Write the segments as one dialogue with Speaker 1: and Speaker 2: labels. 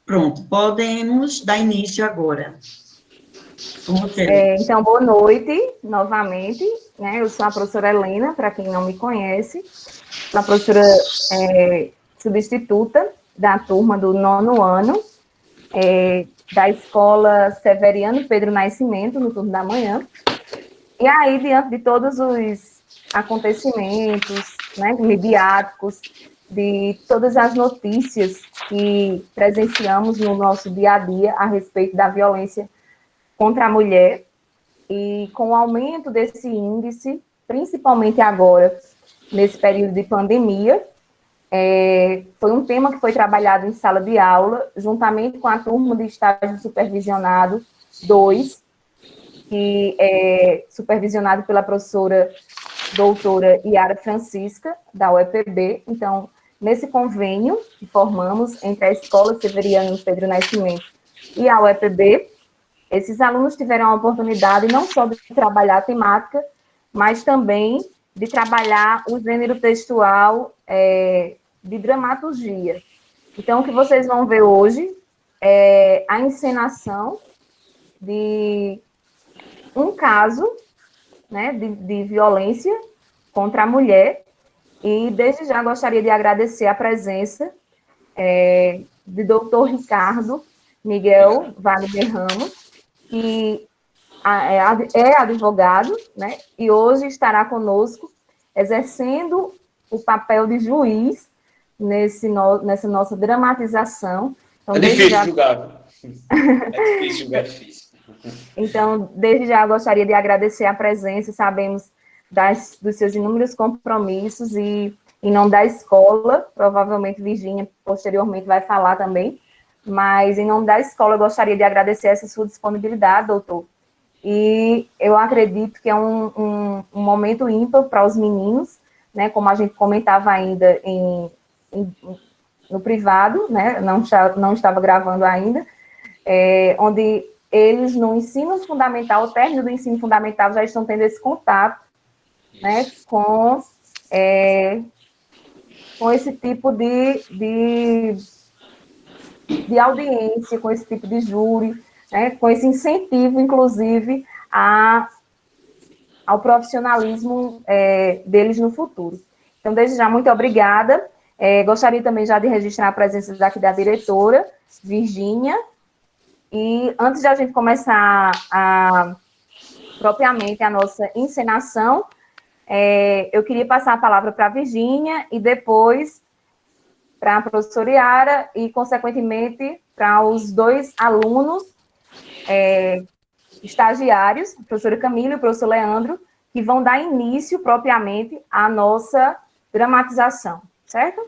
Speaker 1: Pronto, podemos dar início agora. Com você.
Speaker 2: Então, boa noite, novamente, né? Eu sou a professora Helena, para quem não me conhece, sou a professora substituta da turma do 9º ano, da Escola Severiano Pedro Nascimento, no turno da manhã. E aí, diante de todos os acontecimentos, né, midiáticos, de todas as notícias que presenciamos no nosso dia a dia a respeito da violência contra a mulher, e com o aumento desse índice, principalmente agora, nesse período de pandemia, foi um tema que foi trabalhado em sala de aula, juntamente com a turma de estágio supervisionado 2, que é supervisionado pela professora doutora Yara Francisca, da UEPB. Então, nesse convênio que formamos entre a Escola Severiano Pedro Nascimento e a UEPB, esses alunos tiveram a oportunidade não só de trabalhar a temática, mas também de trabalhar o gênero textual de dramaturgia. Então, o que vocês vão ver hoje é a encenação de um caso, né, de violência contra a mulher, e desde já gostaria de agradecer a presença de doutor Ricardo Miguel Wagner Ramos, que é advogado, né, e hoje estará conosco exercendo o papel de juiz nessa nossa dramatização. Então,
Speaker 3: é difícil julgar. É difícil julgar, é difícil.
Speaker 2: Então, desde já gostaria de agradecer a presença, sabemos dos seus inúmeros compromissos e, em nome da escola, provavelmente Virgínia posteriormente vai falar também, mas em nome da escola eu gostaria de agradecer essa sua disponibilidade, doutor. E eu acredito que é um momento ímpar para os meninos, né, como a gente comentava ainda no privado, né, não estava gravando ainda, onde eles no ensino fundamental, ao término do ensino fundamental, já estão tendo esse contato, né, com esse tipo de audiência, com esse tipo de júri, né, com esse incentivo, inclusive, ao profissionalismo deles no futuro. Então, desde já, muito obrigada. Gostaria também já de registrar a presença daqui da diretora, Virgínia. E antes de a gente começar propriamente a nossa encenação, eu queria passar a palavra para a Virgínia e depois para a professora Yara e, consequentemente, para os dois alunos estagiários, a professora Camila e o professor Leandro, que vão dar início propriamente à nossa dramatização, certo?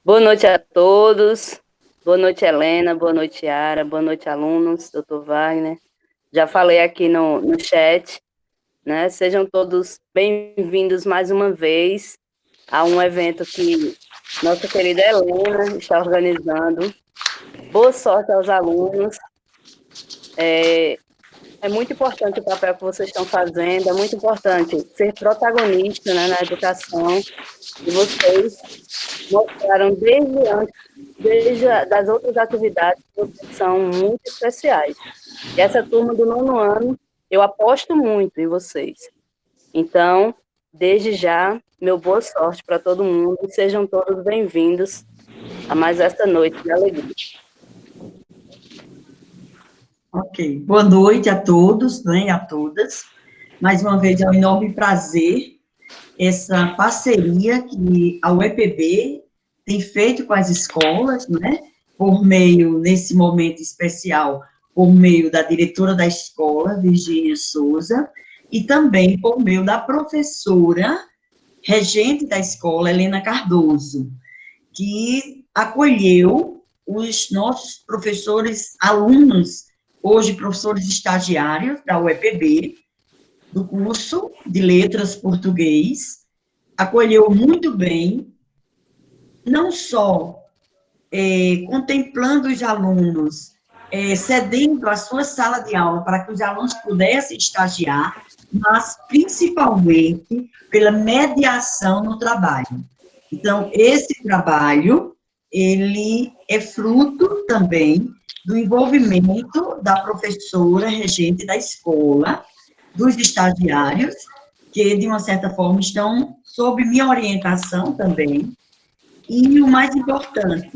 Speaker 4: Boa noite a todos. Boa noite, Helena. Boa noite, Yara. Boa noite, alunos, doutor Wagner. Já falei aqui no chat, né? Sejam todos bem-vindos mais uma vez a um evento que nossa querida Helena está organizando. Boa sorte aos alunos. É muito importante o papel que vocês estão fazendo, é muito importante ser protagonista, né, na educação, e vocês mostraram desde das outras atividades que vocês são muito especiais. E essa turma do 9º ano, eu aposto muito em vocês. Então, desde já, meu boa sorte para todo mundo, e sejam todos bem-vindos a mais esta noite de alegria.
Speaker 1: Ok, boa noite a todos, né, e a todas. Mais uma vez, é um enorme prazer essa parceria que a UEPB tem feito com as escolas, né, por meio, nesse momento especial, por meio da diretora da escola, Virgínia Souza, e também por meio da professora regente da escola, Helena Cardoso, que acolheu os nossos professores, alunos, hoje professores estagiários da UEPB, do curso de Letras Português, acolheu muito bem, não só contemplando os alunos, cedendo a sua sala de aula para que os alunos pudessem estagiar, mas principalmente pela mediação no trabalho. Então, esse trabalho ele é fruto também do envolvimento da professora regente da escola, dos estagiários, que, de uma certa forma, estão sob minha orientação também, e o mais importante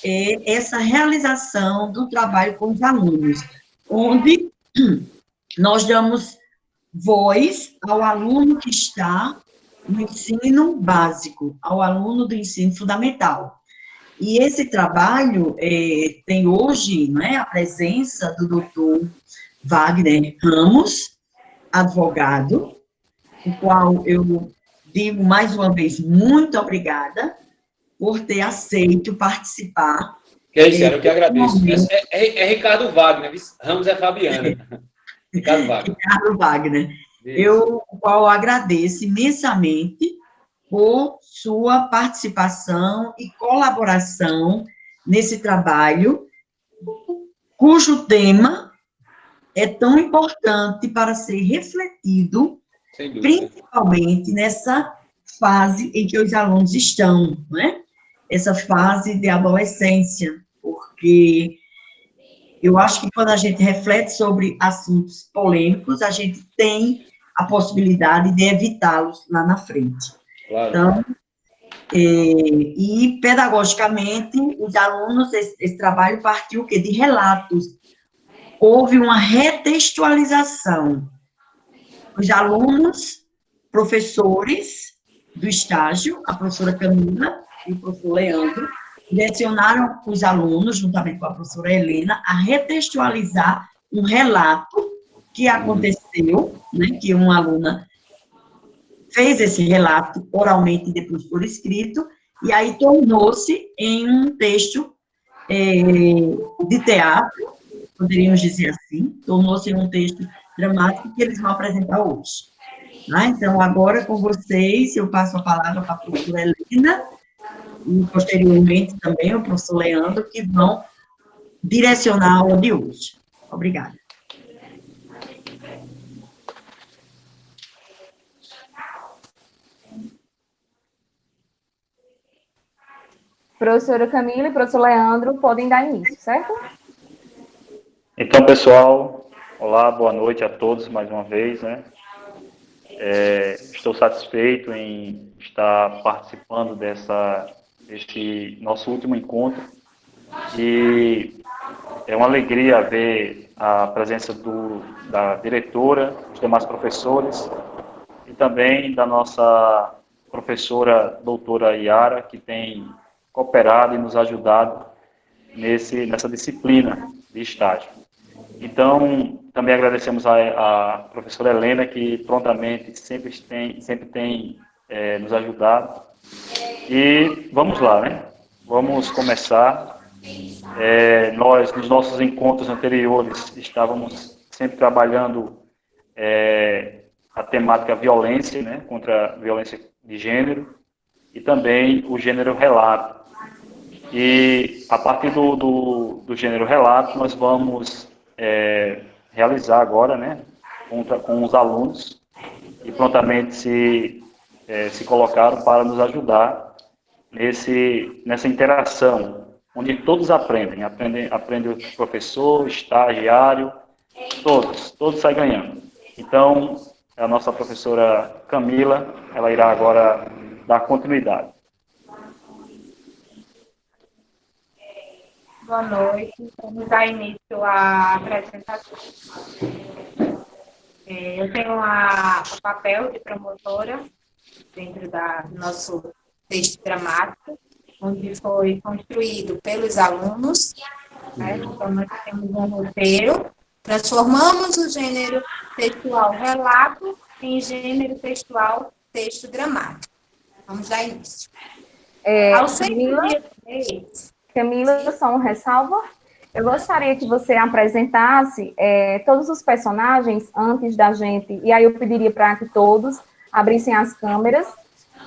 Speaker 1: é essa realização do trabalho com os alunos, onde nós damos voz ao aluno que está no ensino básico, ao aluno do ensino fundamental. E esse trabalho tem hoje, né, a presença do doutor Wagner Ramos, advogado, o qual eu digo mais uma vez muito obrigada por ter aceito participar.
Speaker 3: Que é isso, eu que agradeço. É Ricardo Wagner, Ramos é Fabiana. Ricardo Wagner.
Speaker 1: Ricardo Wagner. O qual agradeço imensamente por sua participação e colaboração nesse trabalho, cujo tema é tão importante para ser refletido, principalmente nessa fase em que os alunos estão, né? Essa fase de adolescência, porque eu acho que quando a gente reflete sobre assuntos polêmicos, a gente tem a possibilidade de evitá-los lá na frente. Claro. Então, e pedagogicamente, os alunos, esse trabalho partiu o quê? De relatos. Houve uma retextualização. Os alunos, professores do estágio, a professora Camila e o professor Leandro, direcionaram os alunos, juntamente com a professora Helena, a retextualizar um relato que aconteceu, né, que uma aluna fez esse relato oralmente e depois por escrito, e aí tornou-se em um texto de teatro, poderíamos dizer assim, tornou-se em um texto dramático que eles vão apresentar hoje. Então, agora com vocês, eu passo a palavra para a professora Helena, e posteriormente também o professor Leandro, que vão direcionar a aula de hoje. Obrigada.
Speaker 2: Professora Camila e professor Leandro podem dar início, certo?
Speaker 5: Então, pessoal, olá, boa noite a todos mais uma vez, né? Estou satisfeito em estar participando desse nosso último encontro e é uma alegria ver a presença da diretora, dos demais professores e também da nossa professora doutora Yara, que tem cooperado e nos ajudado nessa disciplina de estágio. Então, também agradecemos a professora Helena, que prontamente sempre tem nos ajudado. E vamos lá, né? Vamos começar. Nós, nos nossos encontros anteriores, estávamos sempre trabalhando a temática violência, né? Contra a violência de gênero, e também o gênero relato. E, a partir do gênero relato, nós vamos realizar agora, né, com os alunos, que prontamente se colocaram para nos ajudar nessa interação, onde todos aprendem o professor, estagiário, todos saem ganhando. Então, a nossa professora Camila, ela irá agora dar continuidade.
Speaker 6: Boa noite, vamos dar início à apresentação. Eu tenho o papel de promotora dentro do nosso texto dramático, onde foi construído pelos alunos, né? Então, nós temos um roteiro, transformamos o gênero textual relato em gênero textual texto dramático. Vamos dar início.
Speaker 2: Camila, só uma ressalva. Eu gostaria que você apresentasse todos os personagens antes da gente, e aí eu pediria para que todos abrissem as câmeras,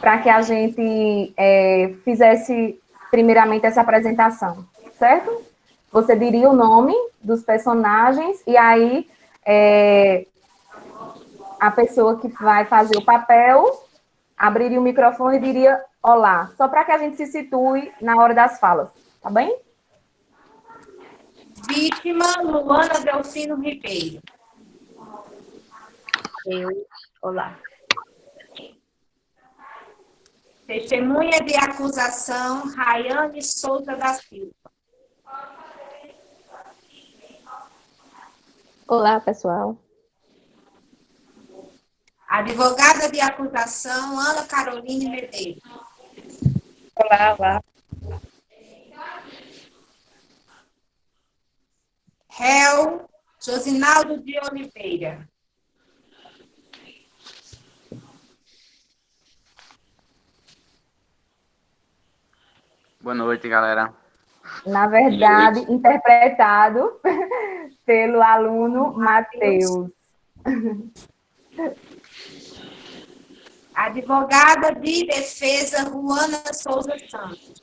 Speaker 2: para que a gente fizesse primeiramente essa apresentação, certo? Você diria o nome dos personagens, e aí a pessoa que vai fazer o papel abriria o microfone e diria olá, só para que a gente se situe na hora das falas, tá bem?
Speaker 6: Vítima, Luana Delfino Ribeiro.
Speaker 4: Olá.
Speaker 6: Testemunha de acusação, Rayane Souza da Silva.
Speaker 7: Olá, pessoal.
Speaker 6: Advogada de acusação, Ana Caroline Medeiros.
Speaker 4: Olá, olá.
Speaker 6: Réu, Josinaldo de Oliveira.
Speaker 8: Boa noite, galera.
Speaker 2: Na verdade, interpretado pelo aluno Matheus.
Speaker 6: Advogada de defesa, Ruana Souza Santos.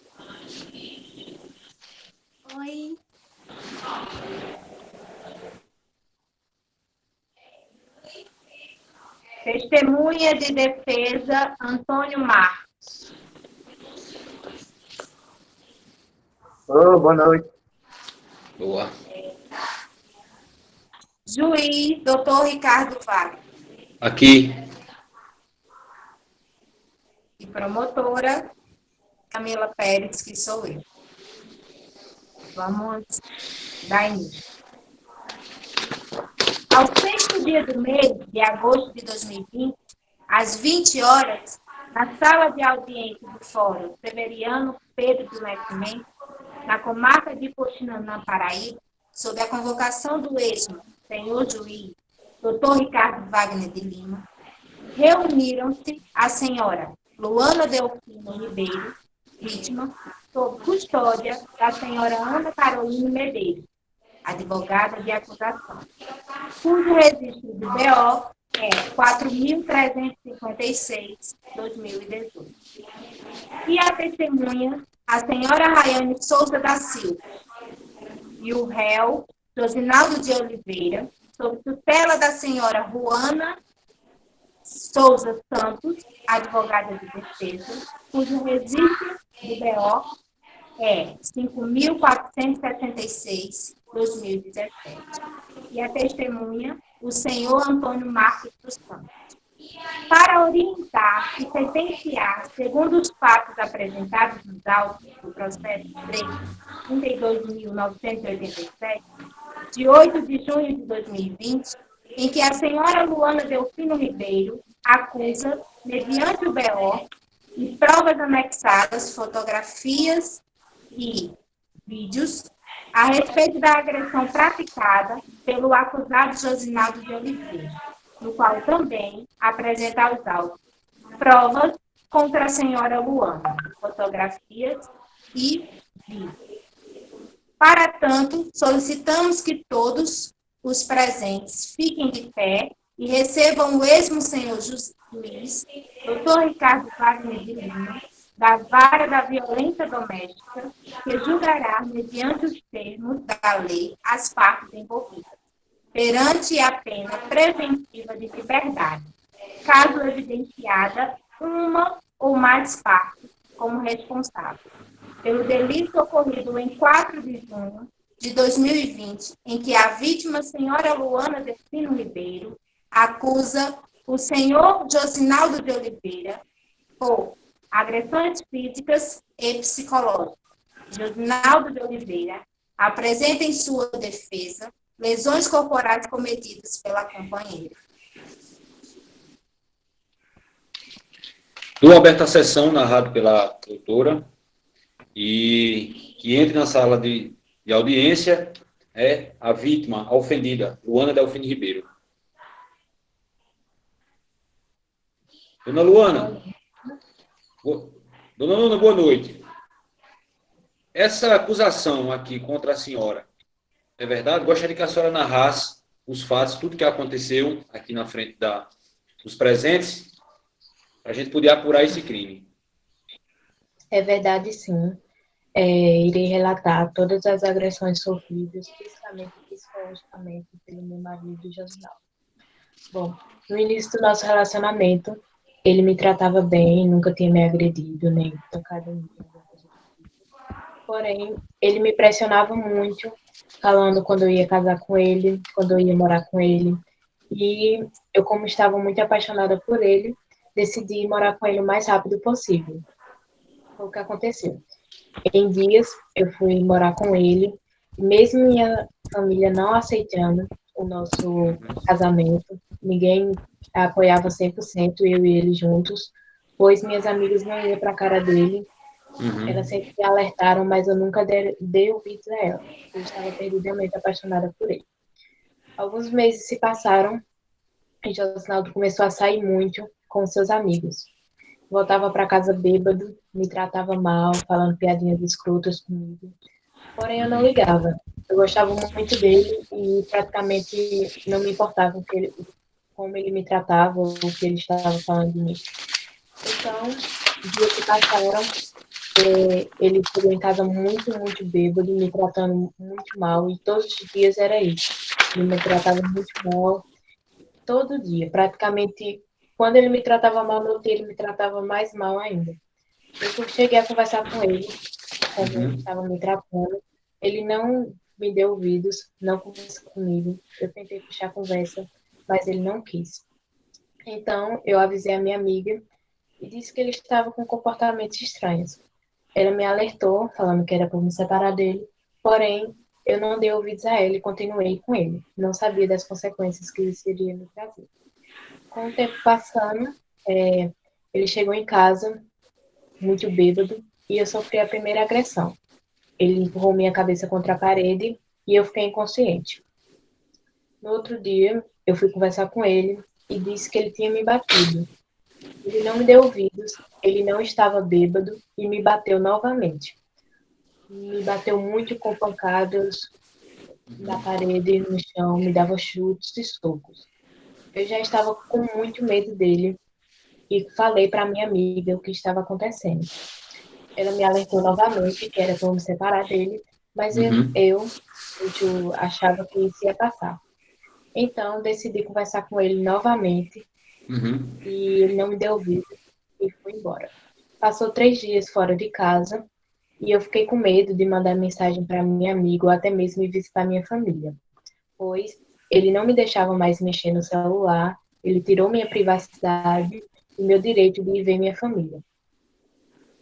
Speaker 9: Oi.
Speaker 6: Testemunha de defesa, Antônio Marcos.
Speaker 10: Boa noite.
Speaker 3: Boa.
Speaker 6: Juiz, doutor Ricardo Wagner.
Speaker 3: Aqui.
Speaker 6: E promotora, Camila Pérez, que sou eu. Vamos dar início. Ao 6º dia do mês de agosto de 2020, às 20 horas, na sala de audiência do Fórum Severiano Pedro do Nascimento, na comarca de Poxinã, na Paraíba, sob a convocação do ex-senhor juiz, doutor Ricardo Wagner de Lima, reuniram-se a senhora Luana Delfino Ribeiro, vítima, sob custódia da senhora Ana Caroline Medeiros, advogada de acusação, cujo registro de BO é 4.356/2018. E a testemunha, a senhora Rayane Souza da Silva, e o réu, Josinaldo de Oliveira, sob tutela da senhora Ruana Souza Santos, advogada de defesa, cujo registro do BO é 5.476/2017. E a testemunha, o senhor Antônio Marcos dos Santos. Para orientar e sentenciar, segundo os fatos apresentados nos autos do processo 32.987, de 8 de junho de 2020, em que a senhora Luana Delfino Ribeiro acusa, mediante o BO e provas anexadas, fotografias e vídeos, a respeito da agressão praticada pelo acusado Josinaldo de Oliveira, no qual também apresenta aos autos provas contra a senhora Luana, fotografias e vídeos. Para tanto, solicitamos que todos os presentes fiquem de pé e recebam o esmo senhor juiz, doutor Ricardo Wagner de Lima, da Vara da Violência Doméstica, que julgará, mediante os termos da lei, as partes envolvidas, perante a pena preventiva de liberdade, caso evidenciada uma ou mais partes como responsável, pelo delito ocorrido em 4 de junho de 2020, em que a vítima, senhora Luana Delfino Ribeiro, acusa o senhor Josinaldo de Oliveira por agressões físicas e psicológicas. Josinaldo de Oliveira apresenta em sua defesa lesões corporais cometidas pela companheira.
Speaker 3: Dou aberta a sessão, narrado pela doutora, e que entre na sala de audiência é a vítima, a ofendida, Luana Delfino Ribeiro. Dona Luana, boa noite. Essa acusação aqui contra a senhora, é verdade? Gostaria que a senhora narrasse os fatos, tudo que aconteceu aqui na frente dos presentes, para a gente poder apurar esse crime.
Speaker 7: É verdade, sim. Irei relatar todas as agressões sofridas, fisicamente e psicologicamente, pelo meu marido, Josinaldo. Bom, no início do nosso relacionamento, ele me tratava bem, nunca tinha me agredido, nem tocado em mim. Porém, ele me pressionava muito, falando quando eu ia casar com ele, quando eu ia morar com ele. E eu, como estava muito apaixonada por ele, decidi morar com ele o mais rápido possível. Foi o que aconteceu. Em dias, eu fui morar com ele, mesmo minha família não aceitando o nosso casamento, ninguém apoiava 100%, eu e ele juntos, pois minhas amigas não iam para a cara dele. Elas sempre me alertaram, mas eu nunca dei ouvidos a ela. Eu estava perdidamente apaixonada por ele. Alguns meses se passaram e Josinaldo começou a sair muito com seus amigos. Voltava para casa bêbado, me tratava mal, falando piadinhas escrotas comigo. Porém, eu não ligava. Eu gostava muito dele e praticamente não me importava como ele me tratava ou o que ele estava falando de mim. Então, dias se passaram, ele chegou em casa muito bêbado, me tratando muito mal, e todos os dias era isso. Ele me tratava muito mal, todo dia. Praticamente, quando ele me tratava mal no dia, ele me tratava mais mal ainda. Eu cheguei a conversar com ele, como ele estava me tratando. Ele não me deu ouvidos, não conversou comigo. Eu tentei puxar a conversa, mas ele não quis. Então, eu avisei a minha amiga e disse que ele estava com comportamentos estranhos. Ela me alertou, falando que era para me separar dele, porém, eu não dei ouvidos a ele e continuei com ele. Não sabia das consequências que isso iria me trazer. Com o tempo passando, ele chegou em casa, muito bêbado, e eu sofri a primeira agressão. Ele empurrou minha cabeça contra a parede e eu fiquei inconsciente. No outro dia, eu fui conversar com ele e disse que ele tinha me batido. Ele não me deu ouvidos, ele não estava bêbado e me bateu novamente. Me bateu muito com pancadas na parede, no chão, me dava chutes e socos. Eu já estava com muito medo dele e falei para minha amiga o que estava acontecendo. Ela me alertou novamente que era para eu me separar dele, mas eu achava que isso ia passar. Então, decidi conversar com ele novamente e ele não me deu ouvido e foi embora. Passou 3 dias fora de casa e eu fiquei com medo de mandar mensagem para minha amiga ou até mesmo ir visitar minha família, pois ele não me deixava mais mexer no celular, ele tirou minha privacidade e meu direito de ir ver minha família.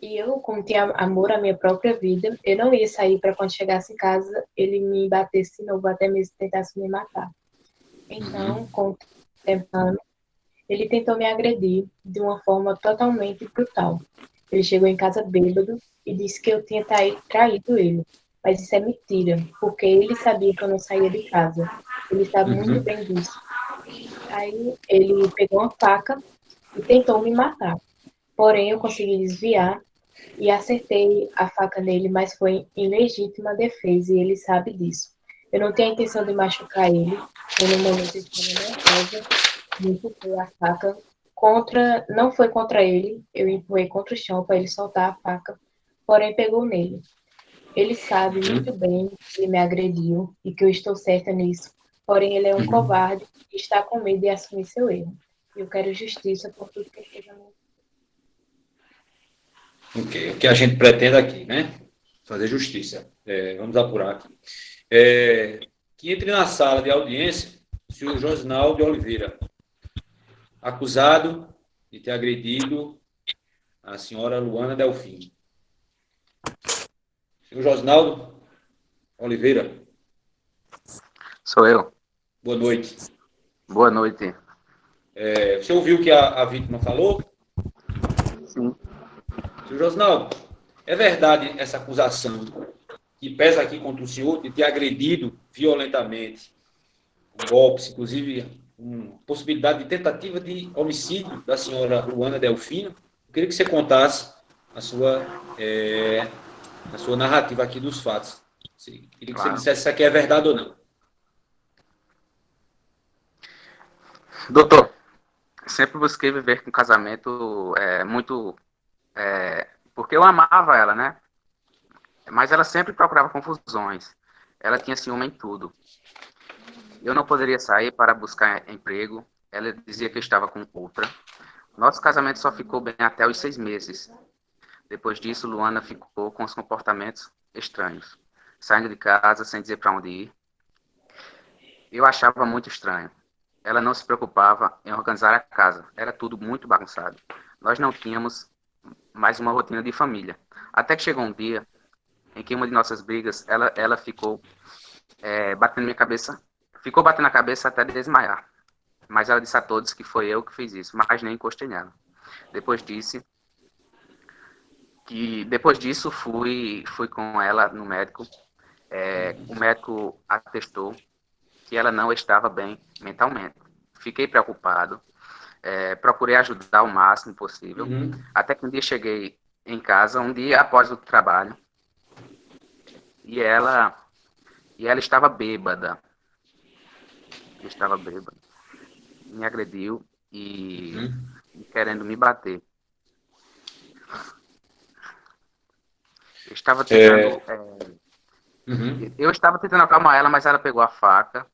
Speaker 7: E eu, como tinha amor à minha própria vida, eu não ia sair para quando chegasse em casa ele me batesse de novo, até mesmo tentasse me matar. Então, com o tempo, ele tentou me agredir de uma forma totalmente brutal. Ele chegou em casa bêbado e disse que eu tinha traído ele. Mas isso é mentira, porque ele sabia que eu não saía de casa. Ele sabe muito bem disso. Aí ele pegou uma faca e tentou me matar. Porém, eu consegui desviar e acertei a faca nele, mas foi em legítima defesa e ele sabe disso. Eu não tinha a intenção de machucar ele. Eu, no momento, estava nervosa, me empurrei a faca não foi contra ele, eu empurrei contra o chão para ele soltar a faca, porém pegou nele. Ele sabe muito bem que ele me agrediu e que eu estou certa nisso, porém ele é um covarde e está com medo de assumir seu erro. Eu quero justiça por tudo que ele fez a mim.
Speaker 3: Ok, o que a gente pretende aqui, né? Fazer justiça. Vamos apurar aqui. Que entre na sala de audiência o senhor Josinaldo de Oliveira, acusado de ter agredido a senhora Luana Delfim. Senhor Josinaldo Oliveira.
Speaker 8: Sou eu.
Speaker 3: Boa noite.
Speaker 8: Boa noite.
Speaker 3: Você ouviu o que a vítima falou?
Speaker 8: Sim.
Speaker 3: Senhor Josinaldo, é verdade essa acusação que pesa aqui contra o senhor de ter agredido violentamente, com golpes, inclusive possibilidade de tentativa de homicídio da senhora Luana Delfino? Eu queria que você contasse a sua narrativa aqui dos fatos. Queria que você dissesse se aqui é verdade ou não.
Speaker 8: Doutor, sempre busquei viver com casamento porque eu amava ela, né? Mas ela sempre procurava confusões. Ela tinha ciúme em tudo. Eu não poderia sair para buscar emprego. Ela dizia que estava com outra. Nosso casamento só ficou bem até os 6 meses. Depois disso, Luana ficou com os comportamentos estranhos, saindo de casa sem dizer para onde ir. Eu achava muito estranho. Ela não se preocupava em organizar a casa. Era tudo muito bagunçado. Nós não tínhamos mais uma rotina de família. Até que chegou um dia em que uma de nossas brigas, ela ficou batendo minha cabeça, ficou batendo a cabeça até desmaiar. Mas ela disse a todos que foi eu que fiz isso, mas nem encostei nela. Depois disso, fui com ela no médico. O médico atestou que ela não estava bem mentalmente. Fiquei preocupado, procurei ajudar o máximo possível, até que um dia cheguei em casa, um dia após o trabalho, e ela estava bêbada. Me agrediu e querendo me bater. Eu estava tentando Eu estava tentando acalmar ela, mas ela pegou a faca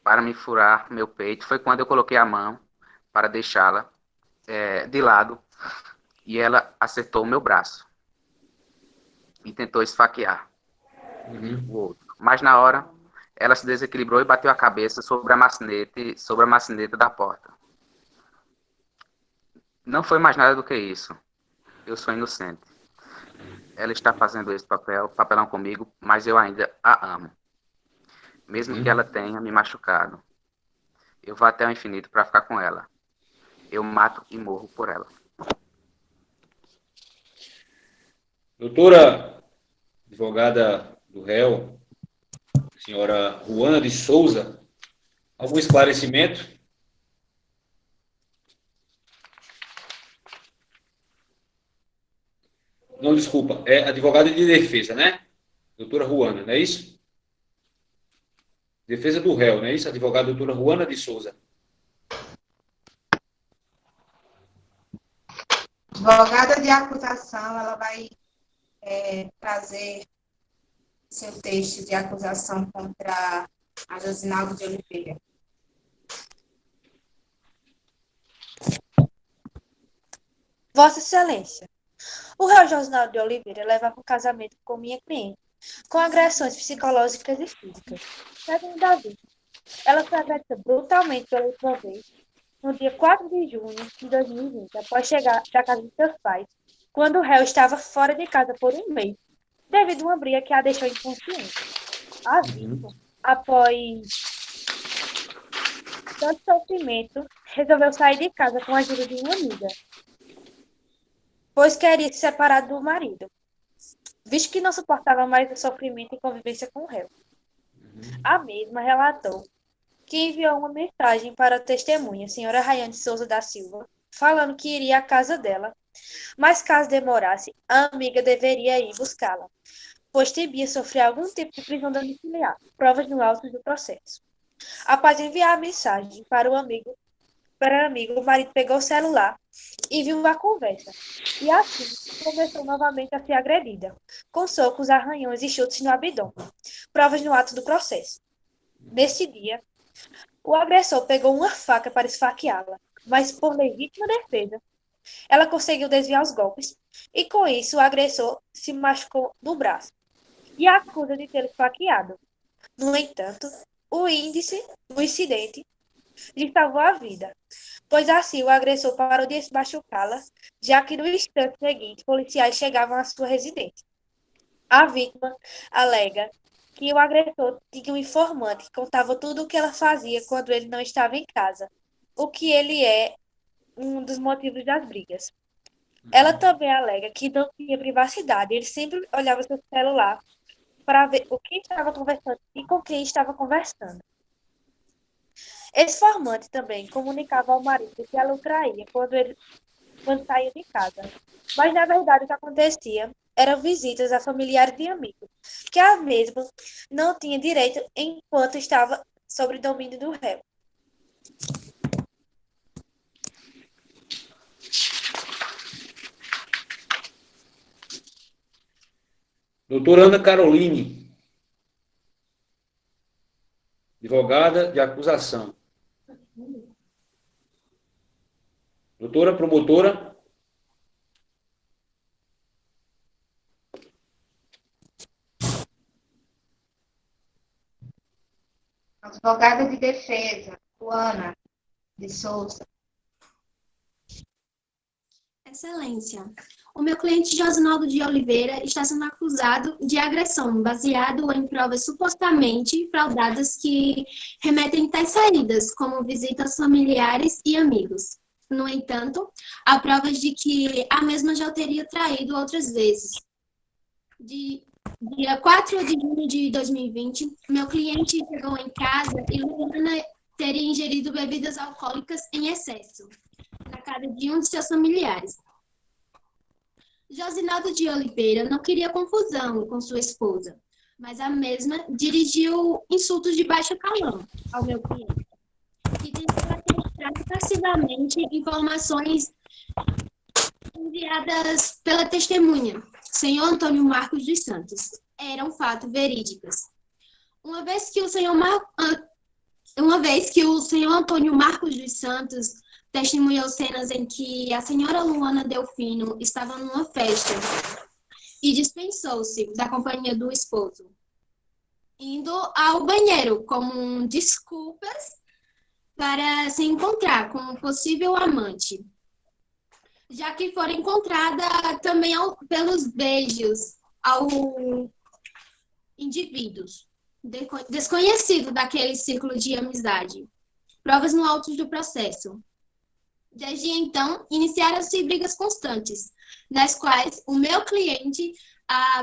Speaker 8: para me furar meu peito. Foi quando eu coloquei a mão para deixá-la de lado e ela acertou o meu braço e tentou esfaquear o outro. Mas na hora, ela se desequilibrou e bateu a cabeça sobre a maçaneta da porta. Não foi mais nada do que isso. Eu sou inocente. Ela está fazendo esse papelão comigo, mas eu ainda a amo. Mesmo que ela tenha me machucado. Eu vou até o infinito para ficar com ela. Eu mato e morro por ela.
Speaker 3: Doutora, advogada do réu, senhora Ruana de Souza, algum esclarecimento? Não, desculpa, é advogada de defesa, né? Doutora Ruana, não é isso? Defesa do réu, não é isso? Advogada doutora Ruana de Souza.
Speaker 6: Advogada de acusação, ela vai trazer seu texto de acusação contra a Josinaldo de Oliveira.
Speaker 9: Vossa Excelência, o réu Josinaldo de Oliveira levava um casamento com minha cliente, com agressões psicológicas e físicas. Segundo da vítima, ela foi agredida brutalmente pela última vez, no dia 4 de junho de 2020, após chegar da casa de seus pais, quando o réu estava fora de casa por um mês, devido a uma briga que a deixou inconsciente. A vítima, após tanto sofrimento, resolveu sair de casa com a ajuda de uma amiga, pois queria se separar do marido, visto que não suportava mais o sofrimento e convivência com o réu. A mesma relatou que enviou uma mensagem para a testemunha, senhora Rayane Souza da Silva, falando que iria à casa dela, mas caso demorasse, a amiga deveria ir buscá-la, pois temia sofrer algum tipo de prisão domiciliar, provas no auto do processo. Após enviar a mensagem para o amigo, o marido pegou o celular e viu a conversa. E assim começou novamente a ser agredida, com socos, arranhões e chutes no abdômen, provas no ato do processo. Neste dia, o agressor pegou uma faca para esfaqueá-la, mas por legítima defesa, ela conseguiu desviar os golpes e com isso o agressor se machucou no braço e a acusa de tê-lo esfaqueado. No entanto, o incidente lhe salvou a vida, pois assim o agressor parou de machucá-la, já que no instante seguinte policiais chegavam à sua residência. A vítima alega que o agressor tinha um informante que contava tudo o que ela fazia quando ele não estava em casa, o que ele é um dos motivos das brigas. Ela também alega que não tinha privacidade, ele sempre olhava seu celular para ver o que estava conversando e com quem estava conversando. Esse informante também comunicava ao marido que ela o traía quando saía de casa. Mas, na verdade, o que acontecia eram visitas a familiares e amigos, que a mesma não tinha direito enquanto estava sob domínio do réu.
Speaker 3: Doutora Ana Caroline, advogada de acusação. Doutora, promotora.
Speaker 6: Advogada de defesa, Luana de Souza.
Speaker 11: Excelência. O meu cliente Josinaldo de Oliveira está sendo acusado de agressão baseado em provas supostamente fraudadas que remetem tais saídas, como visitas familiares e amigos. No entanto, há provas de que a mesma já o teria traído outras vezes. Dia 4 de junho de 2020, meu cliente chegou em casa e Luana teria ingerido bebidas alcoólicas em excesso na casa de um de seus familiares. Josinaldo de Oliveira não queria confusão com sua esposa, mas a mesma dirigiu insultos de baixo calão ao meu cliente, que tentou administrar passivamente informações enviadas pela testemunha, senhor Antônio Marcos dos Santos. Eram fatos verídicos. Uma vez que o senhor Antônio Marcos dos Santos testemunhou cenas em que a senhora Luana Delfino estava numa festa e dispensou-se da companhia do esposo, indo ao banheiro como desculpas para se encontrar com um possível amante, já que fora encontrada também pelos beijos ao indivíduos desconhecido daquele círculo de amizade. Provas no auto do processo. Desde então, iniciaram-se brigas constantes, nas quais o meu cliente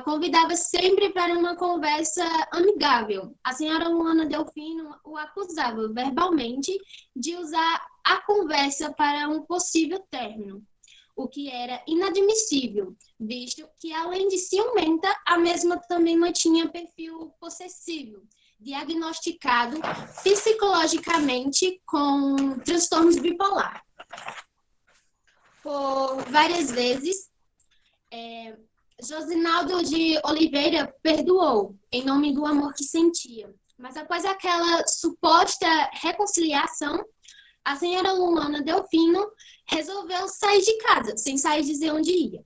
Speaker 11: convidava sempre para uma conversa amigável. A senhora Luana Delfino o acusava verbalmente de usar a conversa para um possível término, o que era inadmissível, visto que, além de ciumenta, a mesma também mantinha perfil possessivo, diagnosticado psicologicamente com transtornos bipolar. Por várias vezes, Josinaldo de Oliveira perdoou em nome do amor que sentia. Mas após aquela suposta reconciliação, a senhora Luana Delfino resolveu sair de casa, sem sair dizer onde ia.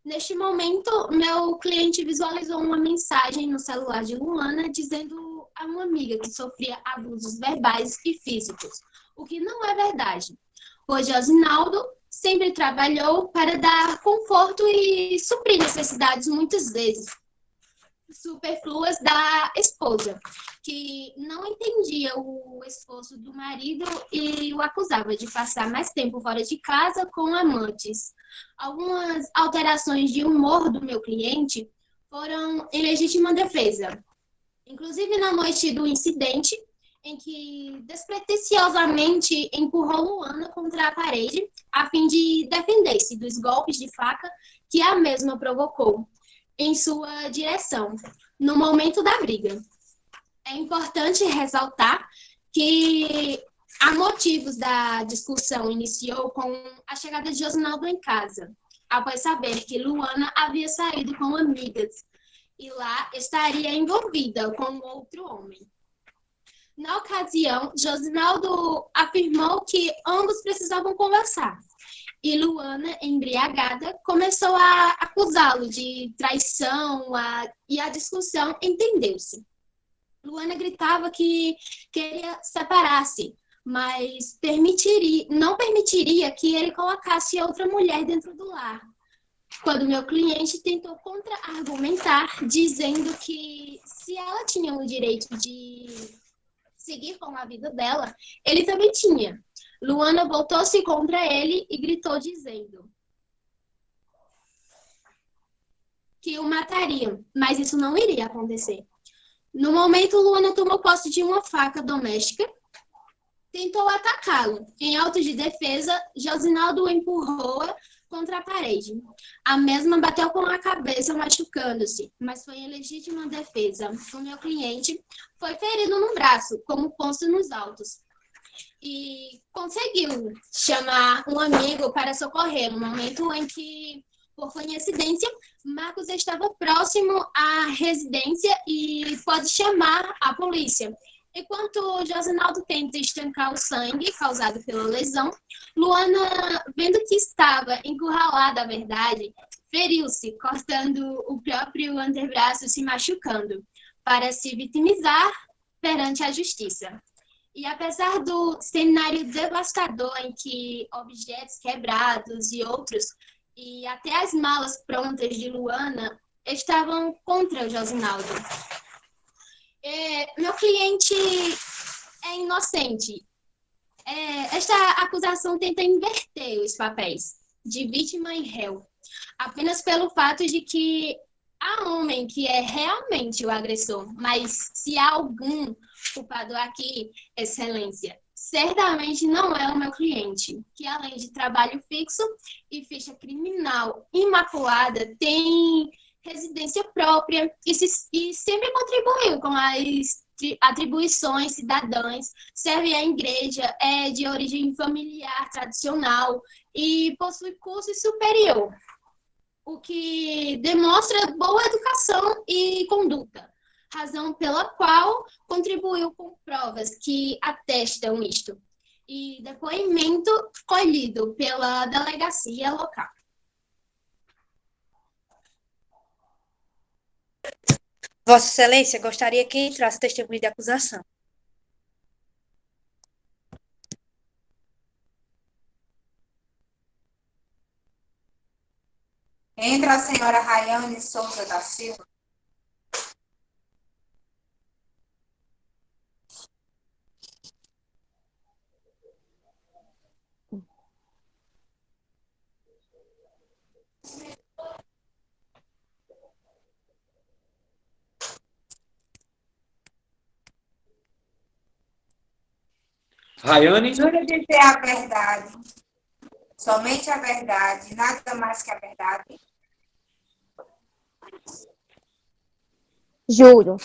Speaker 11: Neste momento, meu cliente visualizou uma mensagem no celular de Luana dizendo a uma amiga que sofria abusos verbais e físicos, o que não é verdade. Pois Josinaldo sempre trabalhou para dar conforto e suprir necessidades, muitas vezes superfluas, da esposa, que não entendia o esforço do marido e o acusava de passar mais tempo fora de casa com amantes. Algumas alterações de humor do meu cliente foram em legítima defesa. Inclusive, na noite do incidente, em que despretensiosamente empurrou Luana contra a parede a fim de defender-se dos golpes de faca que a mesma provocou em sua direção, no momento da briga. É importante ressaltar que há motivos da discussão iniciou com a chegada de Josinaldo em casa, após saber que Luana havia saído com amigas e lá estaria envolvida com outro homem. Na ocasião, Josinaldo afirmou que ambos precisavam conversar. E Luana, embriagada, começou a acusá-lo de traição e a discussão entendeu-se. Luana gritava que queria separar-se, mas não permitiria que ele colocasse outra mulher dentro do lar. Quando meu cliente tentou contra-argumentar, dizendo que se ela tinha o direito de seguir com a vida dela, ele também tinha. Luana voltou-se contra ele e gritou dizendo que o matariam, mas isso não iria acontecer. No momento, Luana tomou posse de uma faca doméstica, tentou atacá-lo. Em auto de defesa, Josinaldo o empurrou contra a parede. A mesma bateu com a cabeça, machucando-se, mas foi em legítima defesa. O meu cliente foi ferido no braço, como consta nos autos, e conseguiu chamar um amigo para socorrer, no momento em que, por coincidência, Marcos estava próximo à residência e pôde chamar a polícia. Enquanto Josinaldo tenta estancar o sangue causado pela lesão, Luana, vendo que estava encurralada à verdade, feriu-se, cortando o próprio antebraço e se machucando, para se vitimizar perante a justiça. E apesar do cenário devastador em que objetos quebrados e outros, e até as malas prontas de Luana, estavam contra o Josinaldo. Meu cliente é inocente. Esta acusação tenta inverter os papéis de vítima e réu, apenas pelo fato de que há homem que é realmente o agressor, mas se há algum culpado aqui, Excelência, certamente não é o meu cliente, que além de trabalho fixo e ficha criminal imaculada, tem residência própria e sempre contribuiu com as atribuições cidadãs, serve à igreja, é de origem familiar tradicional e possui curso superior, o que demonstra boa educação e conduta, razão pela qual contribuiu com provas que atestam isto, e depoimento colhido pela delegacia local.
Speaker 9: Vossa Excelência, gostaria que entrasse testemunha de acusação.
Speaker 6: Entra a senhora Rayane Souza da Silva.
Speaker 3: Rayane?
Speaker 6: Juro dizer a verdade, somente a verdade, nada mais que a verdade.
Speaker 2: Juro.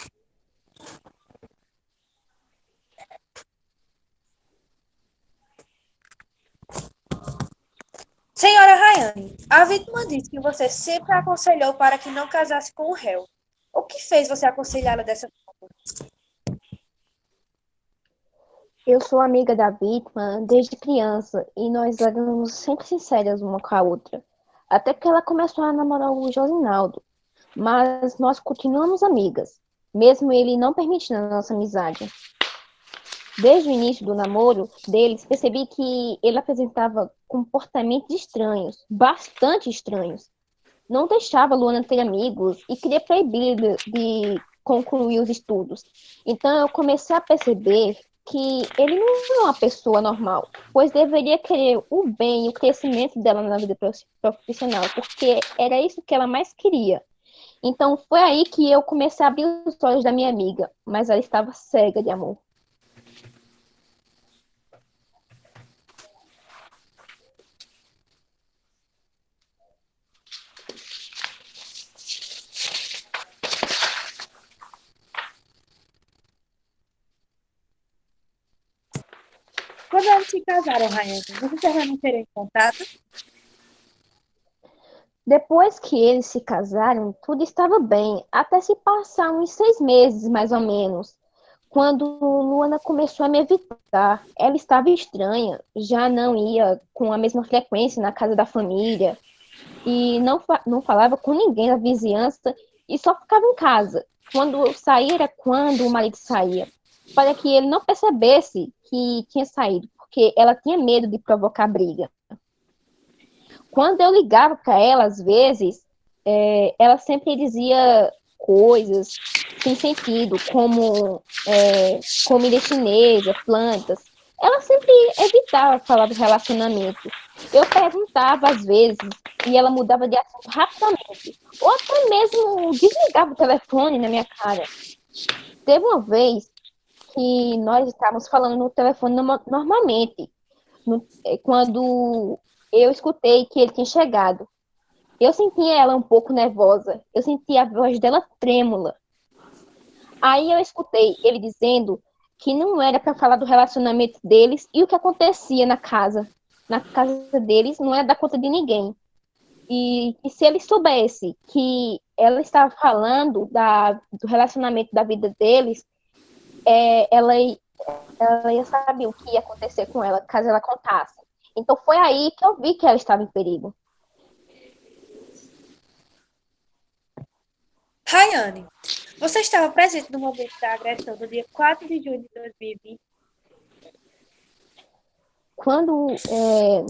Speaker 9: Senhora Rayane, a vítima disse que você sempre a aconselhou para que não casasse com o réu. O que fez você aconselhá-la dessa forma?
Speaker 2: Eu sou amiga da vítima desde criança e nós éramos sempre sinceras uma com a outra. Até que ela começou a namorar o Josinaldo. Mas nós continuamos amigas, mesmo ele não permitindo a nossa amizade. Desde o início do namoro deles, percebi que ele apresentava comportamentos estranhos, bastante estranhos. Não deixava Luana ter amigos e queria proibir de concluir os estudos. Então eu comecei a perceber que ele não é uma pessoa normal, pois deveria querer o bem e o crescimento dela na vida profissional, porque era isso que ela mais queria. Então foi aí que eu comecei a abrir os olhos da minha amiga, mas ela estava cega de amor.
Speaker 9: Quando eles se casaram, Rayane, vocês permaneceram em contato?
Speaker 2: Depois que eles se casaram, tudo estava bem, até se passar uns 6 meses, mais ou menos. Quando Luana começou a me evitar, ela estava estranha, já não ia com a mesma frequência na casa da família e não falava com ninguém da vizinhança e só ficava em casa. Quando saía era quando o marido saía, para que ele não percebesse que tinha saído, porque ela tinha medo de provocar briga. Quando eu ligava para ela, às vezes, ela sempre dizia coisas sem sentido, como comida chinesa, plantas. Ela sempre evitava falar do relacionamento. Eu perguntava às vezes e ela mudava de assunto rapidamente. Ou até mesmo desligava o telefone na minha cara. Teve uma vez que nós estávamos falando no telefone normalmente, quando eu escutei que ele tinha chegado. Eu senti ela um pouco nervosa. Eu senti a voz dela trêmula. Aí eu escutei ele dizendo que não era para falar do relacionamento deles e o que acontecia na casa. Na casa deles não era dar conta de ninguém. E se ele soubesse que ela estava falando do relacionamento da vida deles,
Speaker 12: ela ia saber o que ia acontecer com ela, caso ela contasse. Então foi aí que eu vi que ela estava em perigo.
Speaker 9: Rayane, você estava presente no momento da agressão do dia 4 de junho de 2020?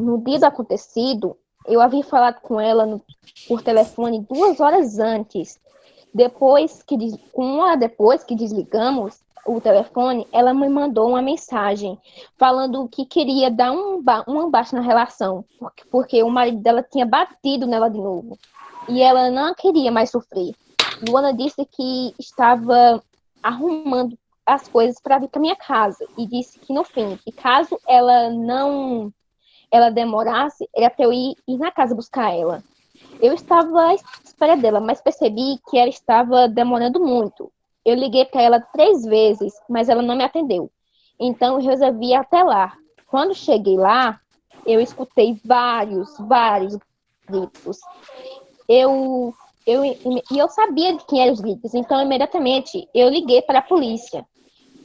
Speaker 12: No dia do acontecido, eu havia falado com ela por telefone 2 horas antes. Uma hora depois que desligamos o telefone, ela me mandou uma mensagem falando que queria dar um embate na relação, porque o marido dela tinha batido nela de novo. E ela não queria mais sofrer. Luana disse que estava arrumando as coisas para vir para minha casa e disse que no fim, que caso ela demorasse, era para eu ir na casa buscar ela. Eu estava à espera dela, mas percebi que ela estava demorando muito. Eu liguei para ela 3 vezes, mas ela não me atendeu. Então eu resolvi ir até lá. Quando cheguei lá, eu escutei vários gritos. E eu sabia de quem eram os gritos, então imediatamente eu liguei para a polícia.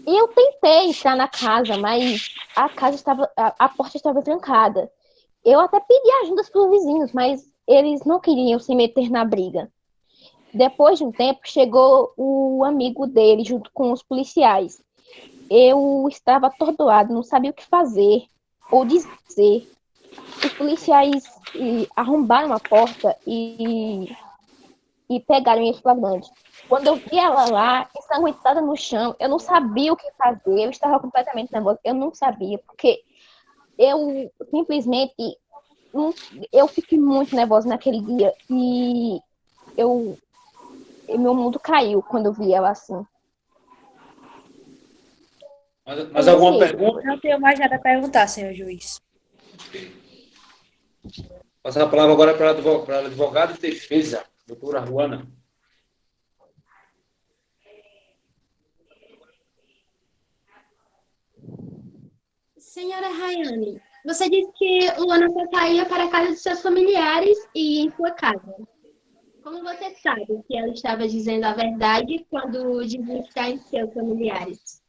Speaker 12: E eu tentei entrar na casa, mas a porta estava trancada. Eu até pedi ajuda para os vizinhos, mas eles não queriam se meter na briga. Depois de um tempo, chegou o amigo dele junto com os policiais. Eu estava atordoado, não sabia o que fazer ou dizer. Os policiais arrombaram a porta e pegaram em flagrante. Quando eu vi ela lá, ensanguentada no chão, eu não sabia o que fazer, eu estava completamente nervosa, eu não sabia, porque eu simplesmente, eu fiquei muito nervosa naquele dia, e meu mundo caiu quando eu vi ela assim.
Speaker 3: Mas alguma pergunta?
Speaker 9: Não tenho mais nada a perguntar, senhor juiz.
Speaker 3: Passar a palavra agora para a advogada de defesa, doutora Luana.
Speaker 11: Senhora Rayane, você disse que Luana só saía para a casa de seus familiares e em sua casa. Como você sabe que ela estava dizendo a verdade quando dizia estar em seus familiares?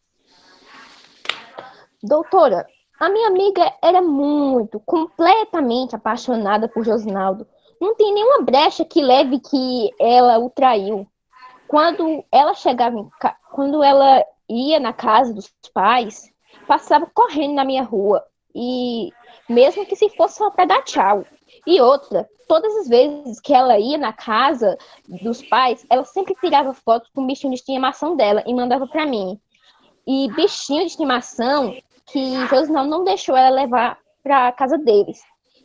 Speaker 12: Doutora, a minha amiga era completamente apaixonada por Josinaldo. Não tem nenhuma brecha que leve que ela o traiu. Quando ela ia na casa dos pais, passava correndo na minha rua. E mesmo que se fosse só para dar tchau. E outra, todas as vezes que ela ia na casa dos pais, ela sempre tirava fotos com o bichinho de estimação dela e mandava para mim. E bichinho de estimação que Josinaldo não deixou ela levar para a casa deles.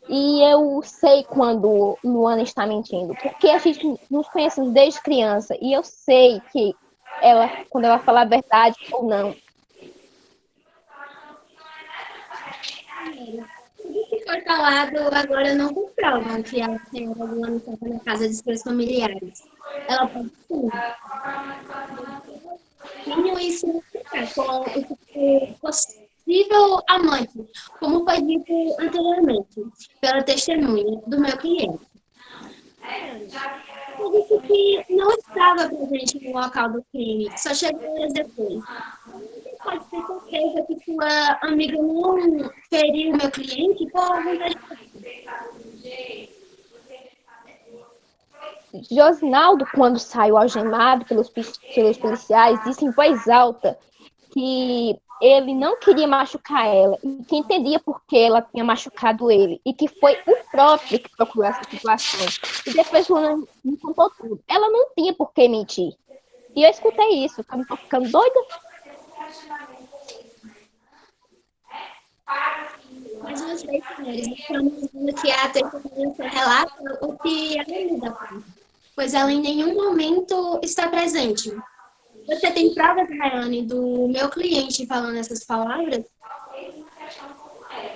Speaker 12: E eu sei quando Luana está mentindo, porque a gente nos conhecemos desde criança, e eu sei que quando ela fala a verdade ou não.
Speaker 11: O que foi falado agora não comprovam que a senhora Luana estava na casa de seus familiares. Ela pode sim. Tenho isso com o possível amante, como foi dito anteriormente, pela testemunha do meu cliente. Eu disse que não estava presente no local do crime, só chegou horas depois. Você pode ter certeza que sua amiga não feriu o meu cliente por vontade de...
Speaker 12: Josinaldo, quando saiu algemado pelos policiais, disse em voz alta que ele não queria machucar ela e que entendia por que ela tinha machucado ele e que foi o próprio que procurou essa situação. E depois Luana me contou tudo. Ela não tinha por que mentir. E eu escutei isso. Eu não tô ficando doida?
Speaker 11: Mas vocês, senhores, estão dizendo que a testemunha relata o que ela lida, pois ela em nenhum momento está presente. Você tem provas, Rayane, do meu cliente falando essas palavras?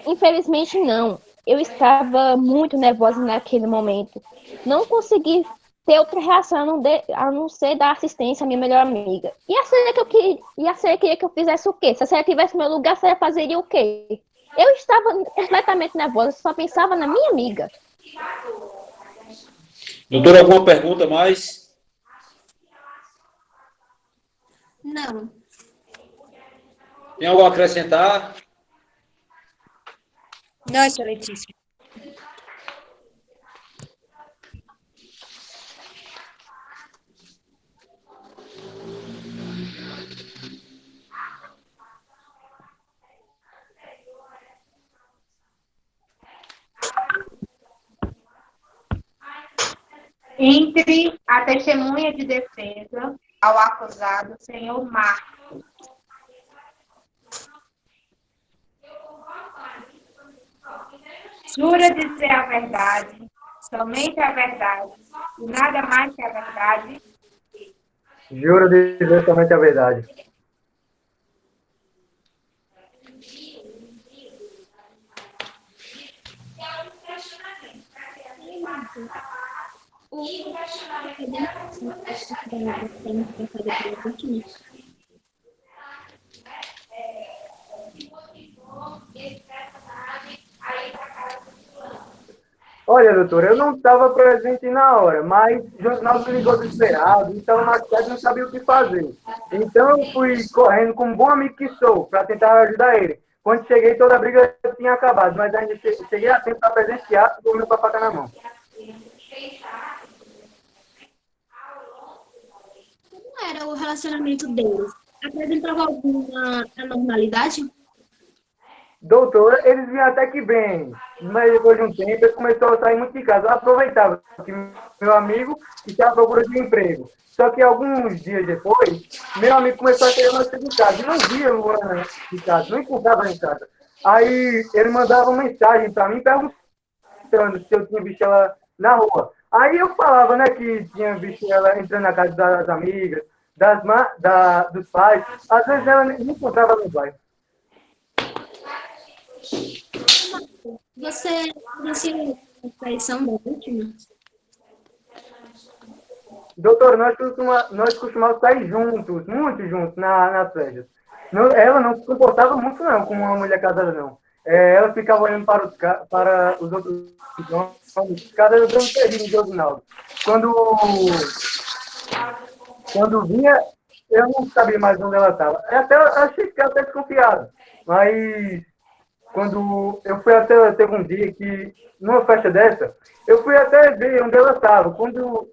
Speaker 12: Infelizmente, não. Eu estava muito nervosa naquele momento. Não consegui ter outra reação a não ser dar assistência à minha melhor amiga. E a senhora queria que eu fizesse o quê? Se a senhora tivesse no meu lugar, a senhora fazeria o quê? Eu estava completamente nervosa, só pensava na minha amiga.
Speaker 3: Doutora, alguma pergunta mais?
Speaker 11: Não.
Speaker 3: Tem algo a acrescentar?
Speaker 9: Não, excelentíssimo.
Speaker 6: Entre a testemunha de defesa ao acusado, senhor Marcos. Jura dizer a verdade, somente a verdade, e nada mais que a verdade?
Speaker 10: Juro dizer somente a verdade. Olha, doutor, eu não estava presente na hora, mas o jornal me ligou desesperado, então na cidade não sabia o que fazer. Então eu fui correndo como um bom amigo que sou, para tentar ajudar ele. Quando cheguei, toda a briga tinha acabado, mas ainda cheguei a tempo para presenciar com o meu papaca na mão.
Speaker 11: Como era o relacionamento deles? Apresentava alguma anormalidade?
Speaker 10: Doutor, eles vinham até que bem, mas depois de um tempo ele começou a sair muito de casa. Eu aproveitava que meu amigo estava à procura de emprego. Só que alguns dias depois, meu amigo começou a querer mais de casa. E não via Luana de casa, não encontrava em casa. Aí ele mandava uma mensagem para mim perguntando se eu tinha visto ela na rua. Aí eu falava, né, que tinha visto ela entrando na casa das amigas, dos pais. Às vezes ela nem encontrava no bairro.
Speaker 11: Você conhecia a traição da vítima?
Speaker 10: Doutor, nós costumávamos sair juntos, muito juntos, nas férias. Ela não se comportava muito, não, como uma mulher casada, não. Ela ficava olhando para os outros homens, cada um dando um terrinho de Osnaldo. Quando vinha, eu não sabia mais onde ela estava. Achei que ela até desconfiada. Mas quando eu fui até, teve um dia que, numa festa dessa, eu fui até ver onde ela estava. Quando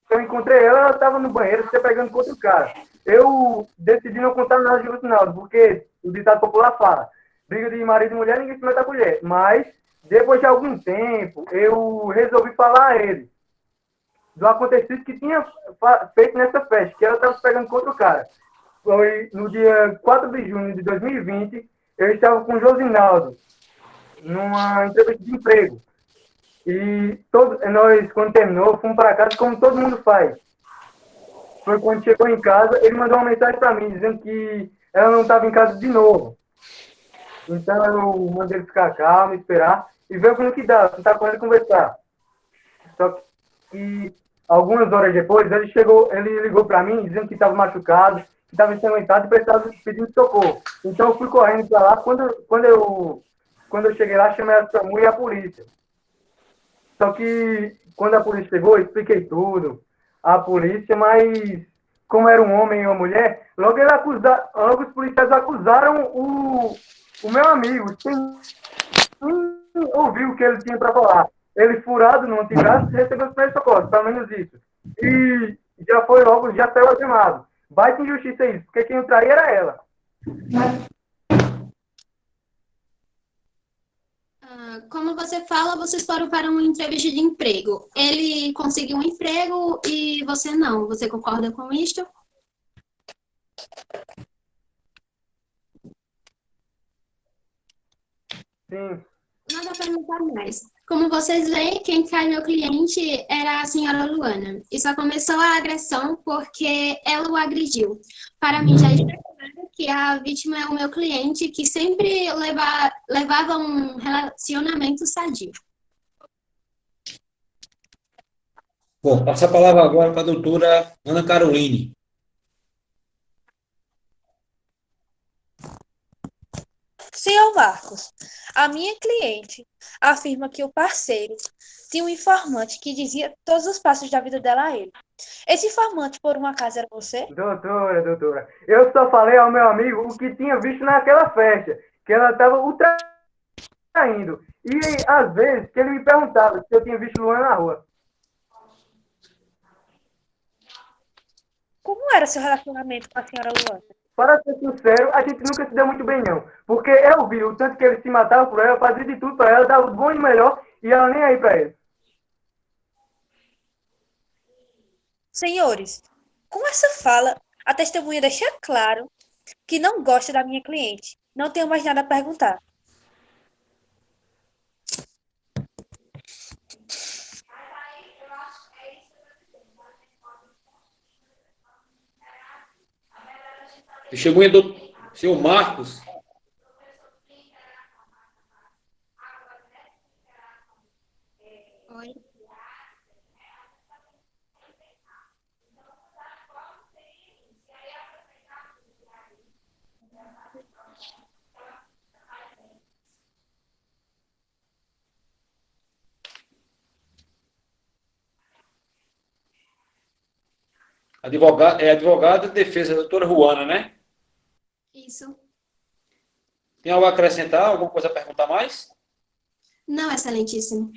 Speaker 10: eu encontrei ela, ela estava no banheiro, se pegando com outro cara. Eu decidi não contar nada de Lucinaldo, porque o ditado popular fala, briga de marido e mulher, ninguém se mete a colher. Mas, depois de algum tempo, eu resolvi falar a ele do acontecido que tinha feito nessa festa, que ela estava se pegando com outro cara. Foi no dia 4 de junho de 2020, eu estava com o Josinaldo, numa entrevista de emprego. E nós, quando terminou, fomos para casa, como todo mundo faz. Foi quando chegou em casa, ele mandou uma mensagem para mim, dizendo que ela não estava em casa de novo. Então eu mandei ele ficar calmo, esperar, e ver o que dá, tentar com ele conversar. Só que algumas horas depois, ele ligou para mim, dizendo que estava machucado, que estava ensanguentado e precisava pedir socorro. Então eu fui correndo para lá, quando eu cheguei lá, chamei a SAMU e a polícia. Só que, quando a polícia chegou, eu expliquei tudo à polícia, mas, como era um homem e uma mulher, logo os policiais acusaram o meu amigo, sem ouvir o que ele tinha para falar. Ele, furado no antebraço, recebeu os primeiros socorros, pelo menos isso. E já saiu algemado. Baita injustiça isso, porque quem o traía era ela.
Speaker 11: Como você fala, vocês foram para uma entrevista de emprego. Ele conseguiu um emprego e você não. Você concorda com isto?
Speaker 10: Sim.
Speaker 11: Nada a perguntar mais. Como vocês veem, quem traiu meu cliente era a senhora Luana. E só começou a agressão porque ela o agrediu. Para mim, já está claro que a vítima é o meu cliente, que sempre levava um relacionamento sadio.
Speaker 3: Bom, passa a palavra agora para a doutora Ana Caroline.
Speaker 9: Senhor Marcos, a minha cliente afirma que o parceiro tinha um informante que dizia todos os passos da vida dela a ele. Esse informante, por um acaso, era você?
Speaker 10: Doutora, eu só falei ao meu amigo o que tinha visto naquela festa, que ela estava o traindo. E às vezes que ele me perguntava se eu tinha visto Luana na rua.
Speaker 9: Como era seu relacionamento com a senhora Luana?
Speaker 10: Para ser sincero, a gente nunca se deu muito bem, não. Porque eu vi o tanto que ele se matava por ela, fazia de tudo para ela, dava o bom e o melhor, e ela nem aí para ele.
Speaker 9: Senhores, com essa fala, a testemunha deixa claro que não gosta da minha cliente. Não tenho mais nada a perguntar.
Speaker 3: Testemunha do senhor Marcos.
Speaker 11: Oi.
Speaker 3: Advogada de defesa, doutora Ruana, né?
Speaker 11: Isso.
Speaker 3: Tem algo a acrescentar? Alguma coisa a perguntar mais?
Speaker 11: Não, excelentíssimo.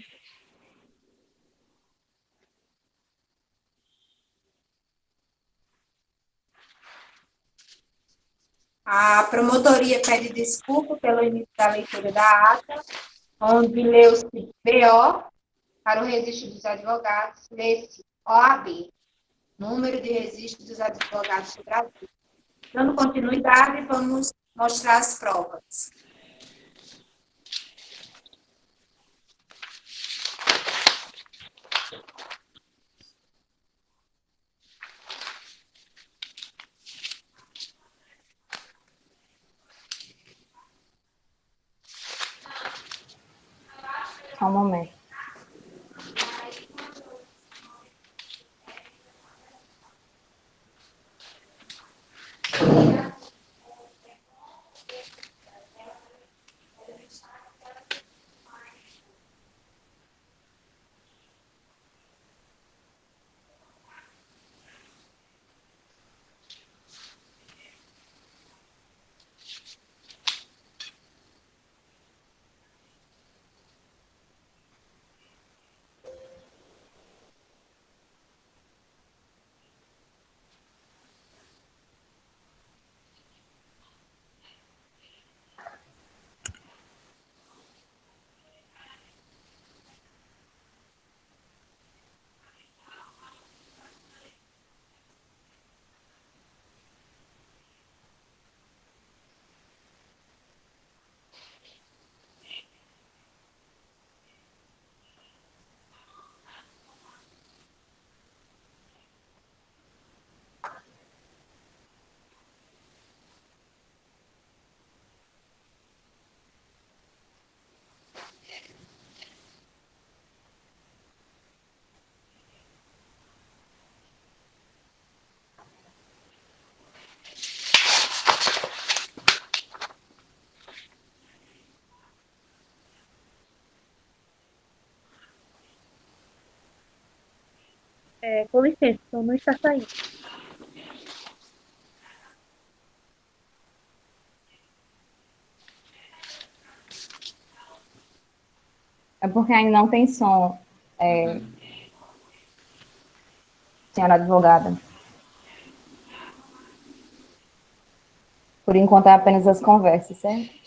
Speaker 6: A promotoria pede desculpa pelo início da leitura da ata, onde leu-se BO para o registro dos advogados, lê-se OAB, número de registro dos advogados do Brasil. Dando continuidade, vamos mostrar as provas.
Speaker 2: Só um momento.
Speaker 9: Com licença, o som não está saindo.
Speaker 2: É porque ainda não tem som, senhora advogada. Por enquanto é apenas as conversas, certo?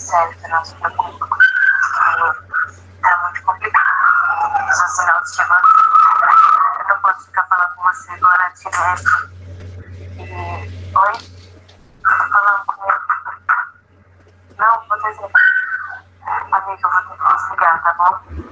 Speaker 13: certo, não se preocupe, porque tá muito complicado. Só sinal de estima. Eu não posso ficar falando com você agora direto. Oi? Tá falando comigo? Não, vou desligar. Amiga, eu vou ter que desligar, tá bom?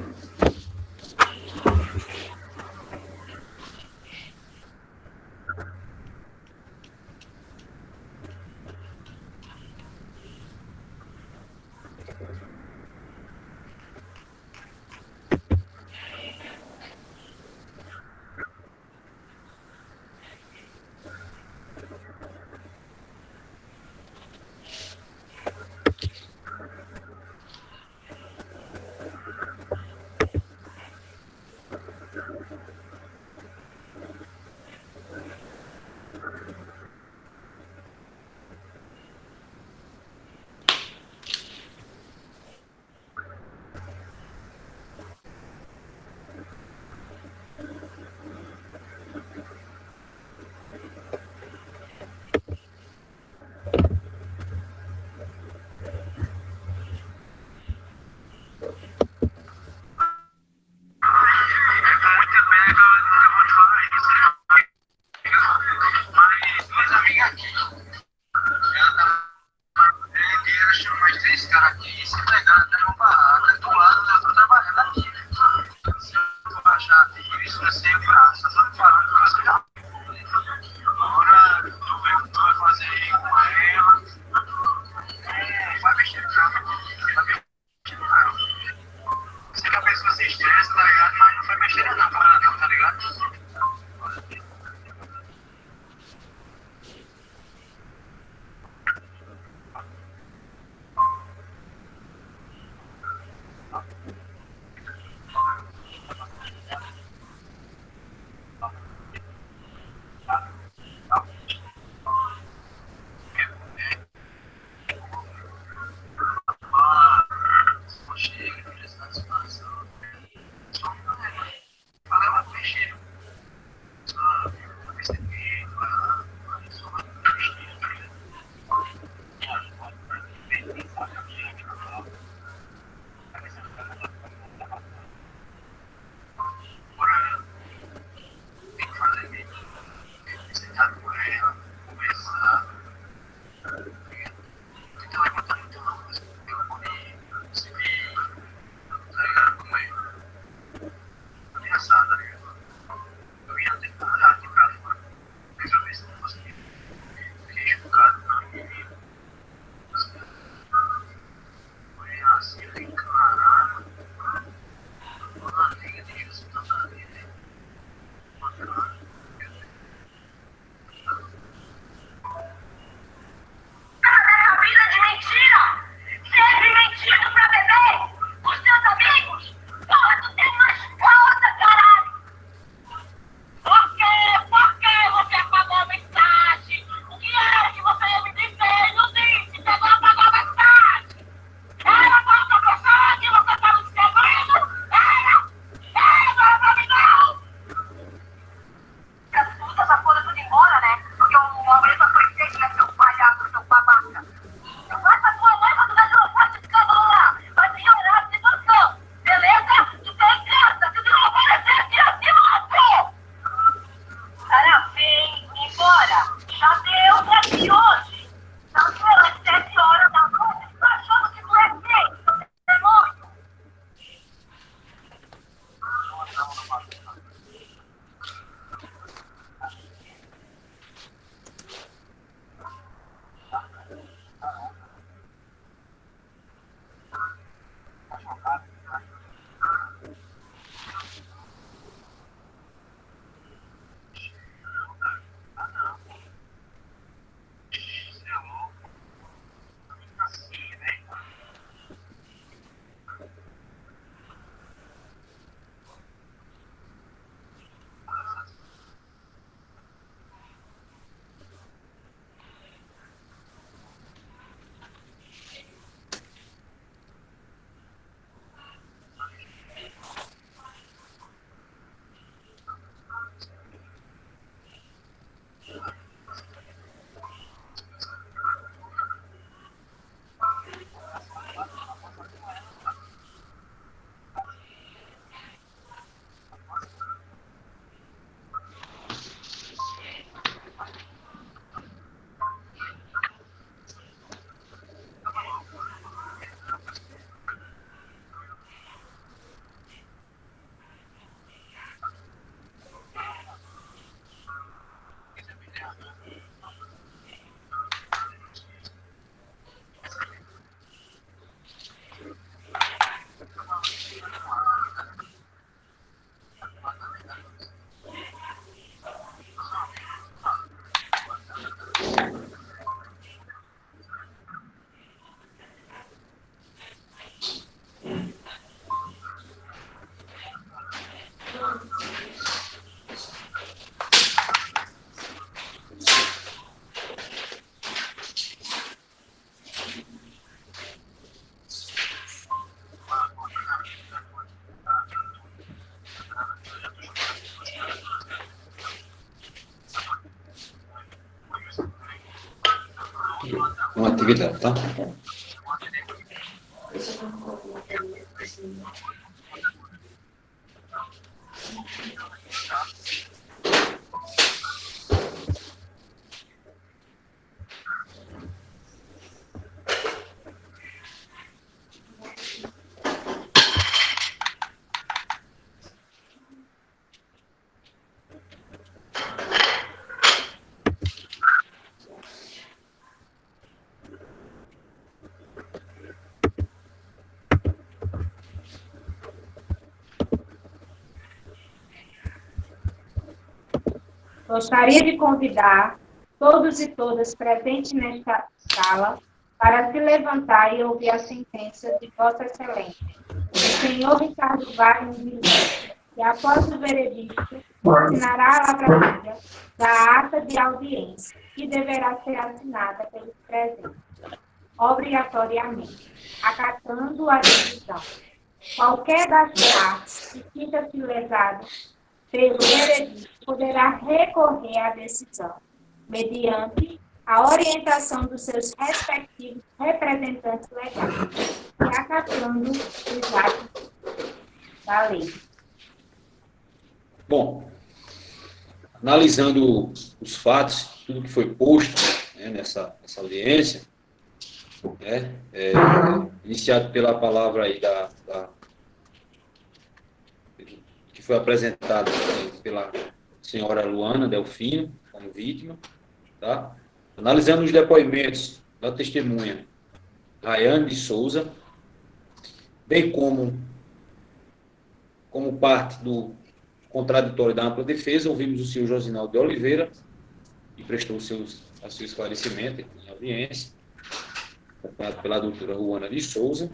Speaker 3: uma atividade, tá?
Speaker 6: Gostaria de convidar todos e todas presentes nesta sala para se levantar e ouvir a sentença de Vossa Excelência, o senhor Ricardo Wagner de Lima, que após o veredicto assinará a lavratura da ata de audiência, que deverá ser assinada pelos presentes, obrigatoriamente, acatando a decisão. Qualquer das partes que sinta-se lesado pelo veredicto poderá recorrer à decisão, mediante a orientação dos seus respectivos representantes legais e acatando os atos da lei.
Speaker 3: Bom, analisando os fatos, tudo que foi posto, né, nessa audiência, né, iniciado pela palavra aí que foi apresentada pela senhora Luana Delfino, como vítima, tá? Analisando os depoimentos da testemunha Rayane de Souza, bem como parte do contraditório da ampla defesa, ouvimos o senhor Josinaldo de Oliveira, que prestou seu esclarecimento em audiência, acompanhado pela doutora Luana de Souza.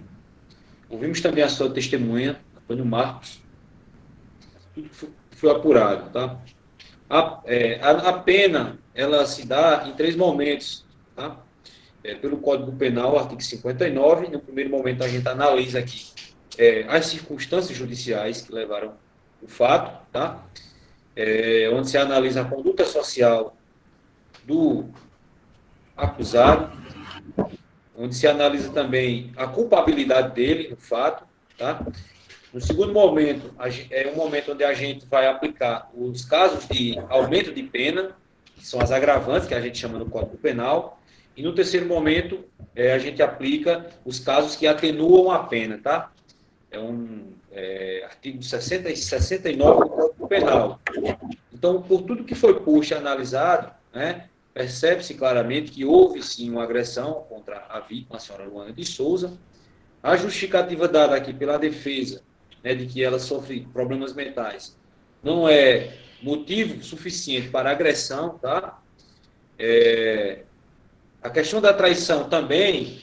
Speaker 3: Ouvimos também a sua testemunha, Antônio Marcos. Tudo foi apurado, tá? A pena, ela se dá em 3 momentos, tá? Pelo Código Penal, artigo 59, no primeiro momento a gente analisa aqui as circunstâncias judiciais que levaram o fato, tá? Onde se analisa a conduta social do acusado, onde se analisa também a culpabilidade dele no fato, tá? No segundo momento, é um momento onde a gente vai aplicar os casos de aumento de pena, que são as agravantes, que a gente chama no Código Penal, e no terceiro momento, a gente aplica os casos que atenuam a pena, tá? Artigo 60 e 69 do Código Penal. Então, por tudo que foi posto e analisado, né, percebe-se claramente que houve, sim, uma agressão contra a vítima, a senhora Luana de Souza. A justificativa dada aqui pela defesa, né, de que ela sofre problemas mentais, não é motivo suficiente para agressão, tá? A questão da traição também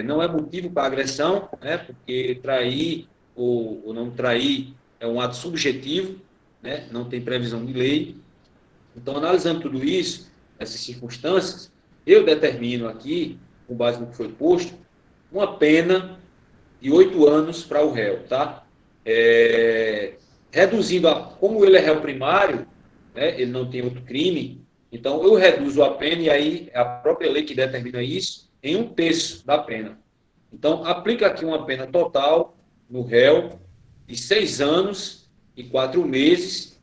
Speaker 3: não é motivo para agressão, né, porque trair ou não trair é um ato subjetivo, né, não tem previsão de lei. Então, analisando tudo isso, essas circunstâncias, eu determino aqui, com base no que foi posto, uma pena de 8 anos para o réu, tá? Reduzindo, como ele é réu primário, né, ele não tem outro crime, então eu reduzo a pena, e aí é a própria lei que determina isso, em 1/3 da pena. Então, aplica aqui uma pena total no réu de 6 anos e 4 meses,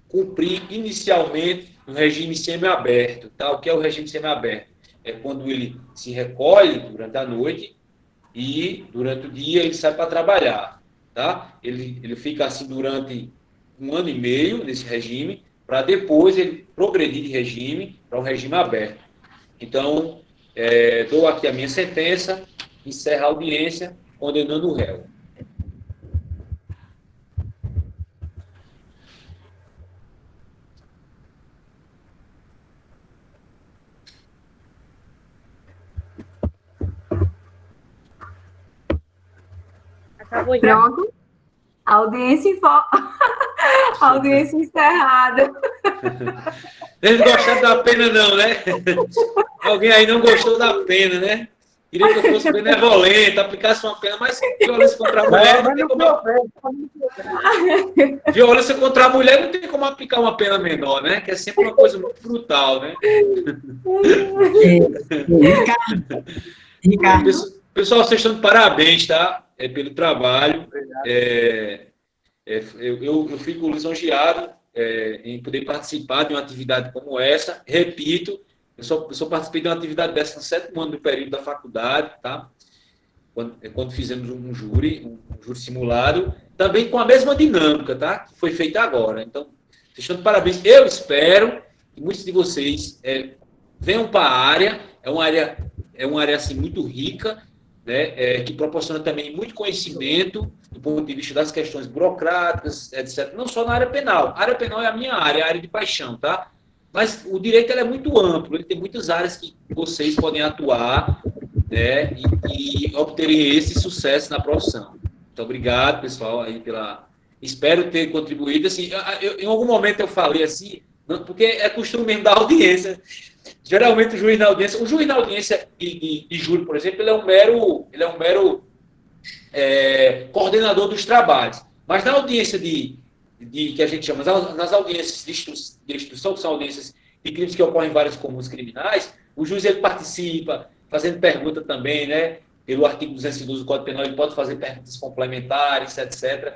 Speaker 3: cumprir inicialmente no regime semiaberto, tá? O que é o regime semiaberto? É quando ele se recolhe durante a noite e durante o dia ele sai para trabalhar, tá? Ele fica assim durante 1 ano e meio nesse regime, para depois ele progredir de regime para um regime aberto. Então, dou aqui a minha sentença, encerro a audiência, condenando o réu.
Speaker 2: Acabou já. Pronto. Audiência encerrada.
Speaker 3: Eles gostaram da pena, não, né? Alguém aí não gostou da pena, né? Queria que eu fosse benevolente, aplicasse uma pena, mas violência contra a mulher não tem como... Violência contra a mulher não tem como aplicar uma pena menor, né? Que é sempre uma coisa muito brutal, né?
Speaker 1: Ricardo.
Speaker 3: Pessoal, vocês estão de parabéns, tá? Pelo trabalho. Eu fico lisonjeado em poder participar de uma atividade como essa. Repito, eu só participei de uma atividade dessa no 7º ano do período da faculdade, tá? Quando fizemos um júri simulado, também com a mesma dinâmica, tá? Que foi feita agora. Então, vocês estão de parabéns. Eu espero que muitos de vocês venham para a área. É uma área assim, muito rica, né? Que proporciona também muito conhecimento do ponto de vista das questões burocráticas, etc. Não só na área penal. A área penal é a minha área, a área de paixão, tá? Mas o direito é muito amplo, ele tem muitas áreas que vocês podem atuar, né, e obterem esse sucesso na profissão. Muito obrigado, pessoal, aí espero ter contribuído. Assim, em algum momento eu falei assim, porque é costume mesmo da audiência. Geralmente o juiz na audiência de júri, por exemplo, ele é um mero coordenador dos trabalhos. Mas na audiência que a gente chama, nas audiências de instrução, que são audiências de crimes que ocorrem em vários comuns criminais, o juiz ele participa, fazendo pergunta também, né? Pelo artigo 212 do Código Penal, ele pode fazer perguntas complementares, etc.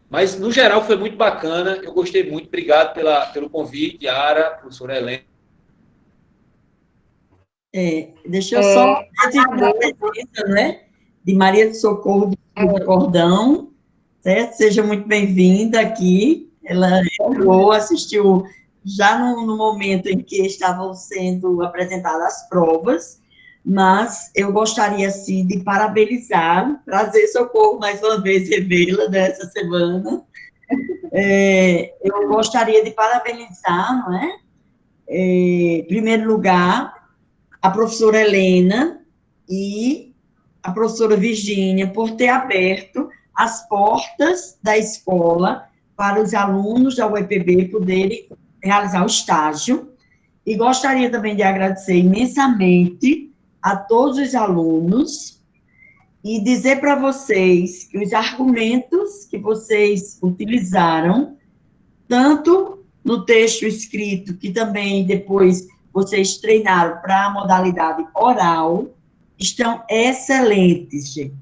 Speaker 3: Mas, no geral, foi muito bacana, eu gostei muito, obrigado pelo convite, Yara, professora Helena.
Speaker 1: Deixa eu só registrar a presença, né, de Maria do Socorro do Cordão, certo? Seja muito bem-vinda aqui. Ela assistiu já no momento em que estavam sendo apresentadas as provas, mas eu gostaria, assim, de parabenizar, trazer Socorro mais uma vez, revê-la dessa semana. Eu gostaria de parabenizar, não é? Em primeiro lugar, a professora Helena e a professora Virgínia por ter aberto as portas da escola para os alunos da UEPB poderem realizar o estágio. E gostaria também de agradecer imensamente a todos os alunos e dizer para vocês que os argumentos que vocês utilizaram, tanto no texto escrito, que também depois vocês treinaram para a modalidade oral, estão excelentes, gente.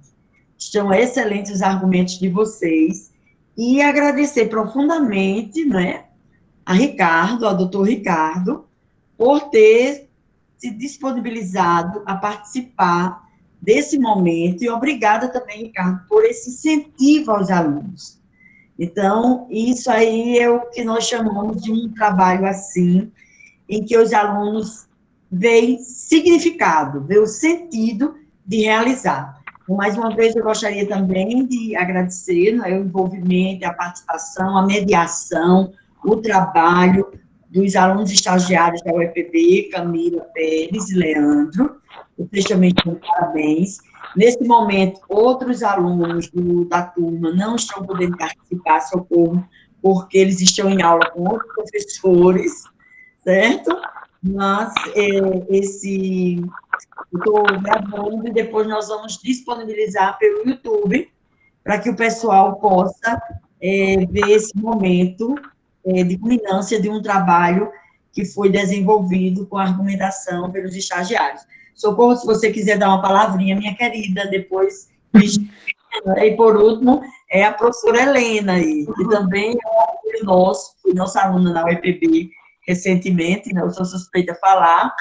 Speaker 1: Estão excelentes os argumentos de vocês. E agradecer profundamente, né, ao doutor Ricardo, por ter se disponibilizado a participar desse momento. E obrigada também, Ricardo, por esse incentivo aos alunos. Então, isso aí é o que nós chamamos de um trabalho assim, em que os alunos veem significado, veem o sentido de realizar. Mais uma vez, eu gostaria também de agradecer, né, o envolvimento, a participação, a mediação, o trabalho dos alunos estagiários da UEPB, Camila, Pérez e Leandro. Vocês também estão de parabéns. Nesse momento, outros alunos da turma não estão podendo participar, Socorro, porque eles estão em aula com outros professores, certo? Mas eu estou gravando e depois nós vamos disponibilizar pelo YouTube para que o pessoal possa ver esse momento de culminância de um trabalho que foi desenvolvido com argumentação pelos estagiários. Socorro, se você quiser dar uma palavrinha, minha querida, depois. E, por último, a professora Helena, que também é um aluno nosso, foi nossa aluna na UEPB recentemente, né, eu sou suspeita a falar,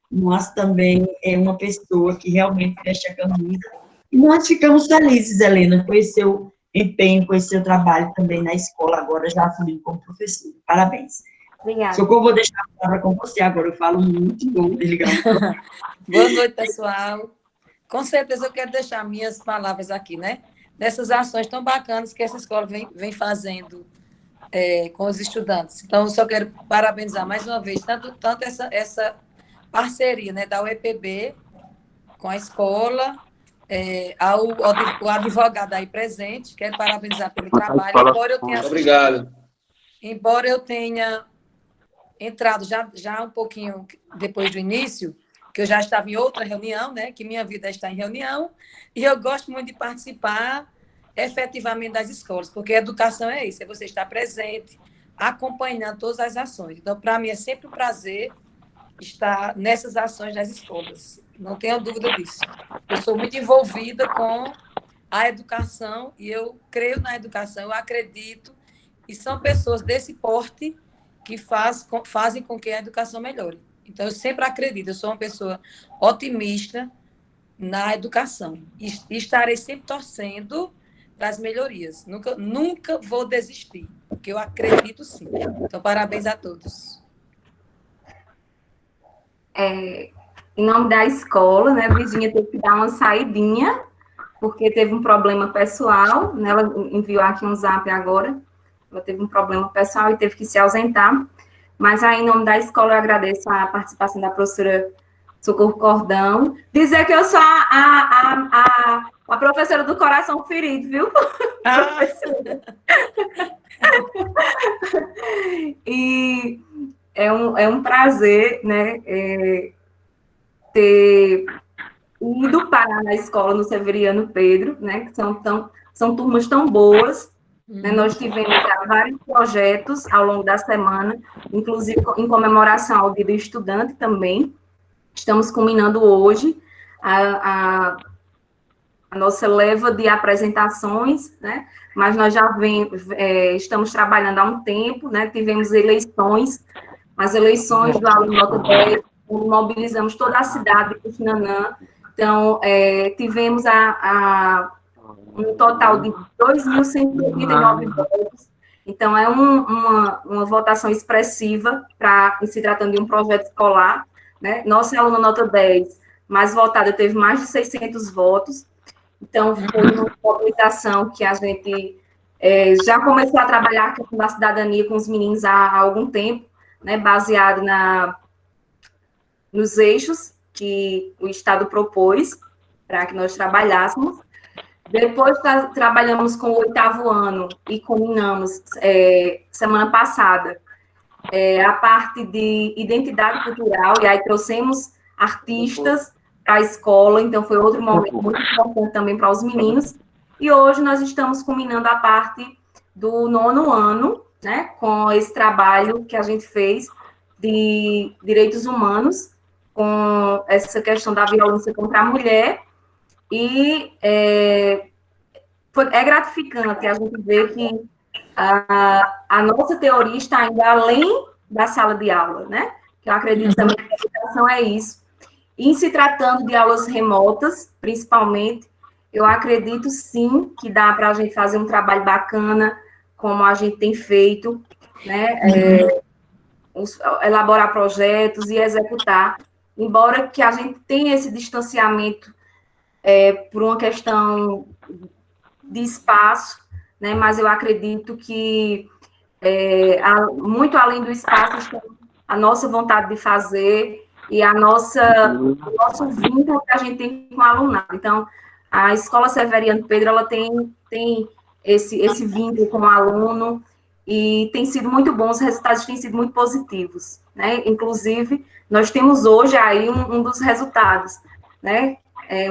Speaker 1: mas também é uma pessoa que realmente veste a camisa. E nós ficamos felizes, Helena, com esse seu empenho, com esse seu trabalho também na escola, agora já assumindo como professora. Parabéns.
Speaker 2: Obrigada.
Speaker 1: Socorro, vou deixar a palavra com você agora, eu falo muito bom, desligar o microfone.
Speaker 14: Boa noite, pessoal. Com certeza eu quero deixar minhas palavras aqui, né? Dessas ações tão bacanas que essa escola vem fazendo com os estudantes. Então, eu só quero parabenizar mais uma vez, tanto essa parceria, né, da UEPB com a escola, o advogado aí presente, quero parabenizar pelo trabalho. Embora eu tenha entrado já um pouquinho depois do início, que eu já estava em outra reunião, né, que minha vida está em reunião, e eu gosto muito de participar efetivamente das escolas, porque a educação é isso, é você estar presente, acompanhando todas as ações. Então, para mim, é sempre um prazer estar nessas ações das escolas. Não tenho dúvida disso. Eu sou muito envolvida com a educação e eu creio na educação, eu acredito, e são pessoas desse porte que fazem com que a educação melhore. Então, eu sempre acredito, eu sou uma pessoa otimista na educação e estarei sempre torcendo para as melhorias. Nunca vou desistir, porque eu acredito sim. Então, parabéns a todos.
Speaker 2: Em nome da escola, né, Virgínia teve que dar uma saidinha, porque teve um problema pessoal, né, ela enviou aqui um zap agora, ela teve um problema pessoal e teve que se ausentar, mas aí, em nome da escola, eu agradeço a participação da professora Socorro Cordão, dizer que eu sou a professora do coração ferido, viu? E é um prazer, né, ter ido parar na escola no Severiano Pedro, né, que são turmas tão boas, né, nós tivemos vários projetos ao longo da semana, inclusive em comemoração ao Dia do Estudante também, estamos culminando hoje a nossa leva de apresentações, né, mas nós já estamos trabalhando há um tempo, né, tivemos eleições, as eleições do aluno nota 10, mobilizamos toda a cidade de Puxinanã, então, tivemos um total de 2.189 votos, então é uma votação expressiva em se tratando de um projeto escolar, né? Nossa aluna nota 10, mais votada, teve mais de 600 votos, então foi uma mobilização que a gente já começou a trabalhar com a cidadania com os meninos há algum tempo, né? Baseado nos eixos que o Estado propôs para que nós trabalhássemos. Depois trabalhamos com o 8º ano e culminamos semana passada a parte de identidade cultural, e aí trouxemos artistas para a escola, então foi outro momento muito importante também para os meninos, e hoje nós estamos culminando a parte do 9º ano, né, com esse trabalho que a gente fez de direitos humanos, com essa questão da violência contra a mulher, e é gratificante a gente ver que a nossa teoria está ainda além da sala de aula, né? Que eu acredito também que a educação é isso. E em se tratando de aulas remotas, principalmente, eu acredito sim que dá para a gente fazer um trabalho bacana, como a gente tem feito, né? Elaborar projetos e executar, embora que a gente tenha esse distanciamento por uma questão de espaço, né, mas eu acredito que muito além do espaço está a nossa vontade de fazer e o nosso vínculo que a gente tem com o alunado. Então, a Escola Severiano Pedro, ela tem esse vínculo com o aluno e tem sido muito bom, os resultados têm sido muito positivos, né? Inclusive, nós temos hoje aí um dos resultados, né? É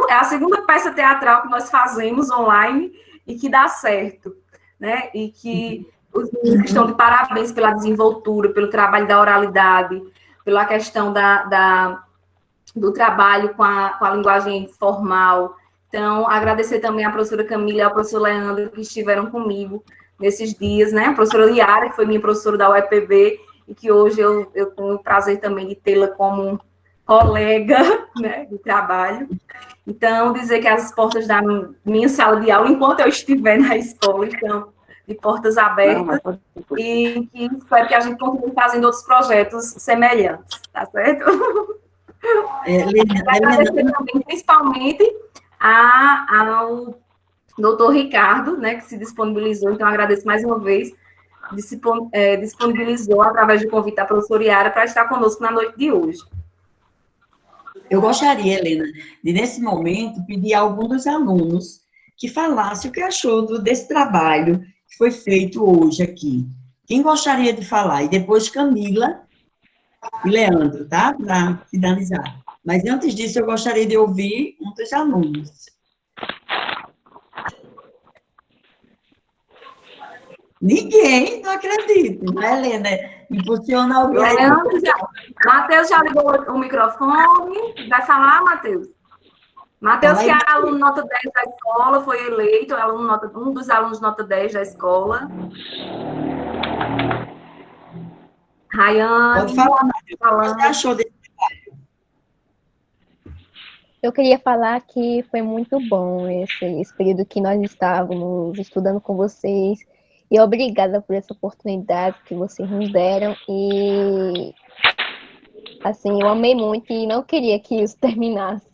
Speaker 2: a segunda peça teatral que nós fazemos online e que dá certo, né? E que os meninos estão de parabéns pela desenvoltura, pelo trabalho da oralidade, pela questão do trabalho com a linguagem formal. Então, agradecer também à professora Camila e ao professor Leandro, que estiveram comigo nesses dias, né? A professora Liara, que foi minha professora da UEPB, e que hoje eu tenho o prazer também de tê-la como colega, né, de trabalho. Então, dizer que as portas da minha sala de aula, enquanto eu estiver na escola, estão de portas abertas, e que espero que a gente continue fazendo outros projetos semelhantes, tá certo? Agradecer também, principalmente, ao doutor Ricardo, né, que se disponibilizou, então agradeço mais uma vez, disponibilizou através do convite da professora Yara para estar conosco na noite de hoje.
Speaker 1: Eu gostaria, Helena, de, nesse momento, pedir a algum dos alunos que falasse o que achou desse trabalho que foi feito hoje aqui. Quem gostaria de falar? E depois Camila e Leandro, tá? Para finalizar. Mas antes disso, eu gostaria de ouvir um dos alunos. Ninguém, não acredito, né, Helena? Impulsiona alguém aí.
Speaker 2: Matheus já ligou o microfone. Vai falar, Matheus? Matheus, que é aluno nota 10 da escola, foi eleito um dos alunos nota 10 da escola. Rayane.
Speaker 1: Pode falar, Matheus. O que você achou desse?
Speaker 12: Eu queria falar que foi muito bom esse período que nós estávamos estudando com vocês. E obrigada por essa oportunidade que vocês nos deram. E, assim, eu amei muito e não queria que isso terminasse.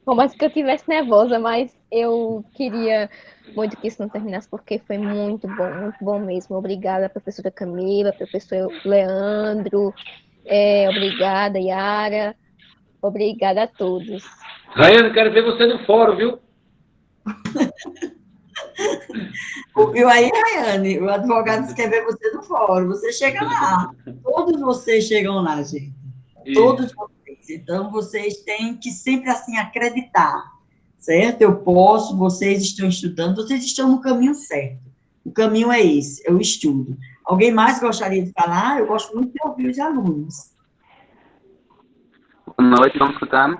Speaker 12: Por mais que eu estivesse nervosa, mas eu queria muito que isso não terminasse, porque foi muito bom mesmo. Obrigada, professora Camila, professor Leandro. Obrigada, Yara. Obrigada a todos.
Speaker 3: Rayane, quero ver você no fórum, viu?
Speaker 1: Viu aí, Rayane? O advogado quer ver você no fórum. Você chega lá. Todos vocês chegam lá, gente. Todos vocês. Então, vocês têm que sempre, assim, acreditar. Certo? Eu posso, vocês estão estudando, vocês estão no caminho certo. O caminho é esse, é o estudo. Alguém mais gostaria de falar? Eu gosto muito de ouvir os alunos.
Speaker 8: Boa noite, vamos escutando?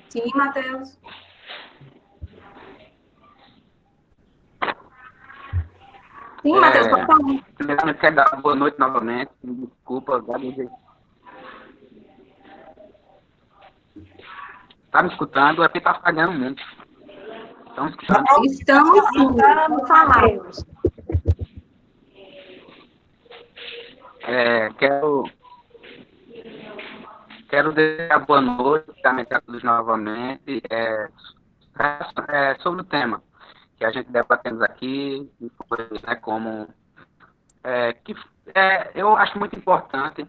Speaker 2: Sim, Matheus. Sim, Matheus, pode falar.
Speaker 8: Primeiramente, quero dar boa noite novamente. Desculpa, tá me escutando? É porque tá falhando muito. Estamos escutando?
Speaker 2: Estamos sim, vamos falar.
Speaker 8: Quero desejar boa noite, também a todos novamente, sobre o tema que a gente debatemos aqui, né, como eu acho muito importante,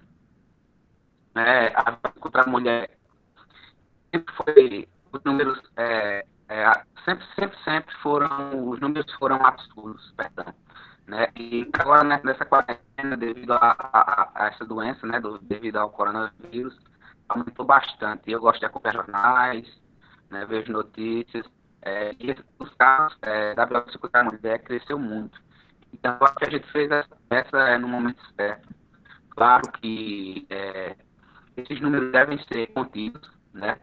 Speaker 8: né, a contra a mulher sempre foi os números sempre foram os números foram absurdos, perdão, né? E agora nessa quarentena, devido a essa doença, né, devido ao coronavírus, aumentou bastante. Eu gosto de acompanhar jornais, né, vejo notícias, e os casos da violência contra a mulher cresceu muito. Então, eu acho que a gente fez essa no momento certo. Claro que esses números devem ser contidos, né,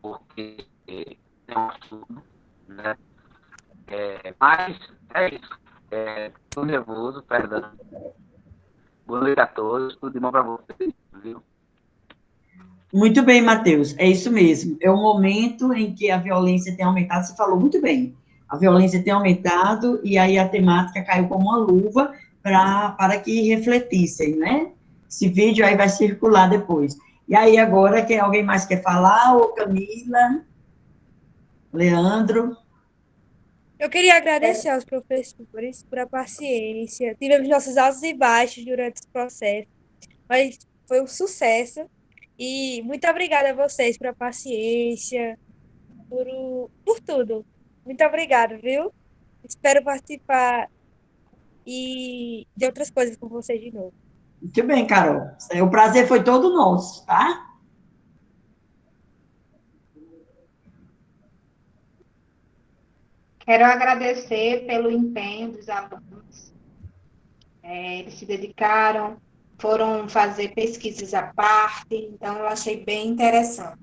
Speaker 8: porque é um absurdo, né, mas é isso. Estou nervoso, perdão. Boa noite a todos, tudo de bom para vocês, viu?
Speaker 1: Muito bem, Matheus, é isso mesmo. É o momento em que a violência tem aumentado, você falou muito bem. A violência tem aumentado e aí a temática caiu como uma luva para que refletissem, né? Esse vídeo aí vai circular depois. E aí agora, alguém mais quer falar? Ou Camila? Leandro?
Speaker 9: Eu queria agradecer aos professores por a paciência. Tivemos nossos altos e baixos durante esse processo, mas foi um sucesso. E muito obrigada a vocês pela paciência, por tudo. Muito obrigada, viu? Espero participar de outras coisas com vocês de novo.
Speaker 1: Muito bem, Carol. O prazer foi todo nosso, tá?
Speaker 6: Quero agradecer pelo empenho dos alunos. Eles se dedicaram, foram fazer pesquisas à parte, então eu achei bem interessante.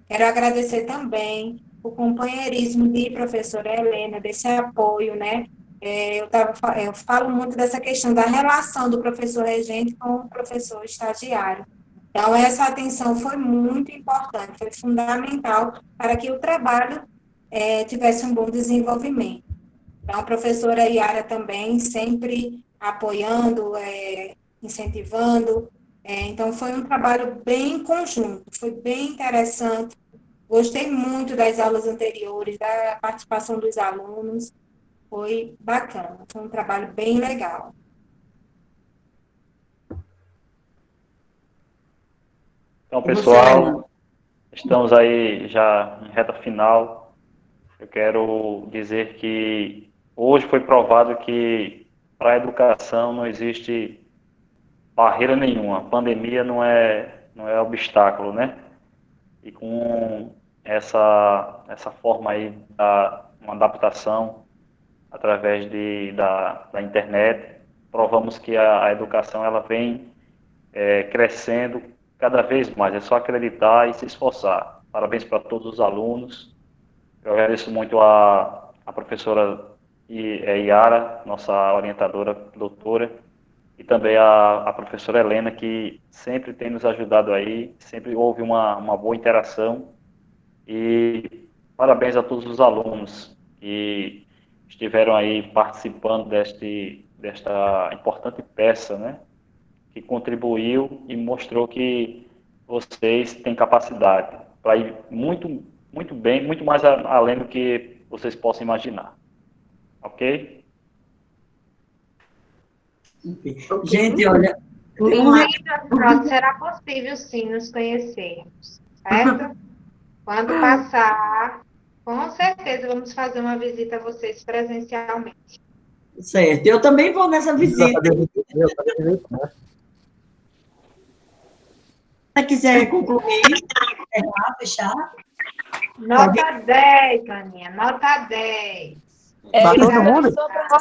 Speaker 6: Quero agradecer também o companheirismo de professora Helena, desse apoio, né? Eu falo muito dessa questão da relação do professor regente com o professor estagiário. Então, essa atenção foi muito importante, foi fundamental para que o trabalho tivesse um bom desenvolvimento. Então, a professora Yara também sempre apoiando, incentivando. Então, foi um trabalho bem conjunto, foi bem interessante. Gostei muito das aulas anteriores, da participação dos alunos. Foi bacana, foi um trabalho bem legal.
Speaker 5: Então, pessoal, estamos aí já em reta final. Eu quero dizer que hoje foi provado que para a educação não existe barreira nenhuma. A pandemia não é obstáculo, né? E com essa forma aí, uma adaptação através da internet, provamos que a educação ela vem crescendo cada vez mais. É só acreditar e se esforçar. Parabéns para todos os alunos. Eu agradeço muito a professora Yara, nossa orientadora, doutora, e também a professora Helena, que sempre tem nos ajudado aí, sempre houve uma boa interação. E parabéns a todos os alunos que estiveram aí participando desta importante peça, né? Que contribuiu e mostrou que vocês têm capacidade para ir muito, muito bem, muito mais além do que vocês possam imaginar. Ok?
Speaker 1: Gente, olha...
Speaker 6: No meio do episódio será possível, sim, nos conhecermos, certo? Quando passar, com certeza vamos fazer uma visita a vocês presencialmente.
Speaker 1: Certo, eu também vou nessa visita. Se quiser concluir, fechar.
Speaker 6: Nota 10, Aninha, nota 10.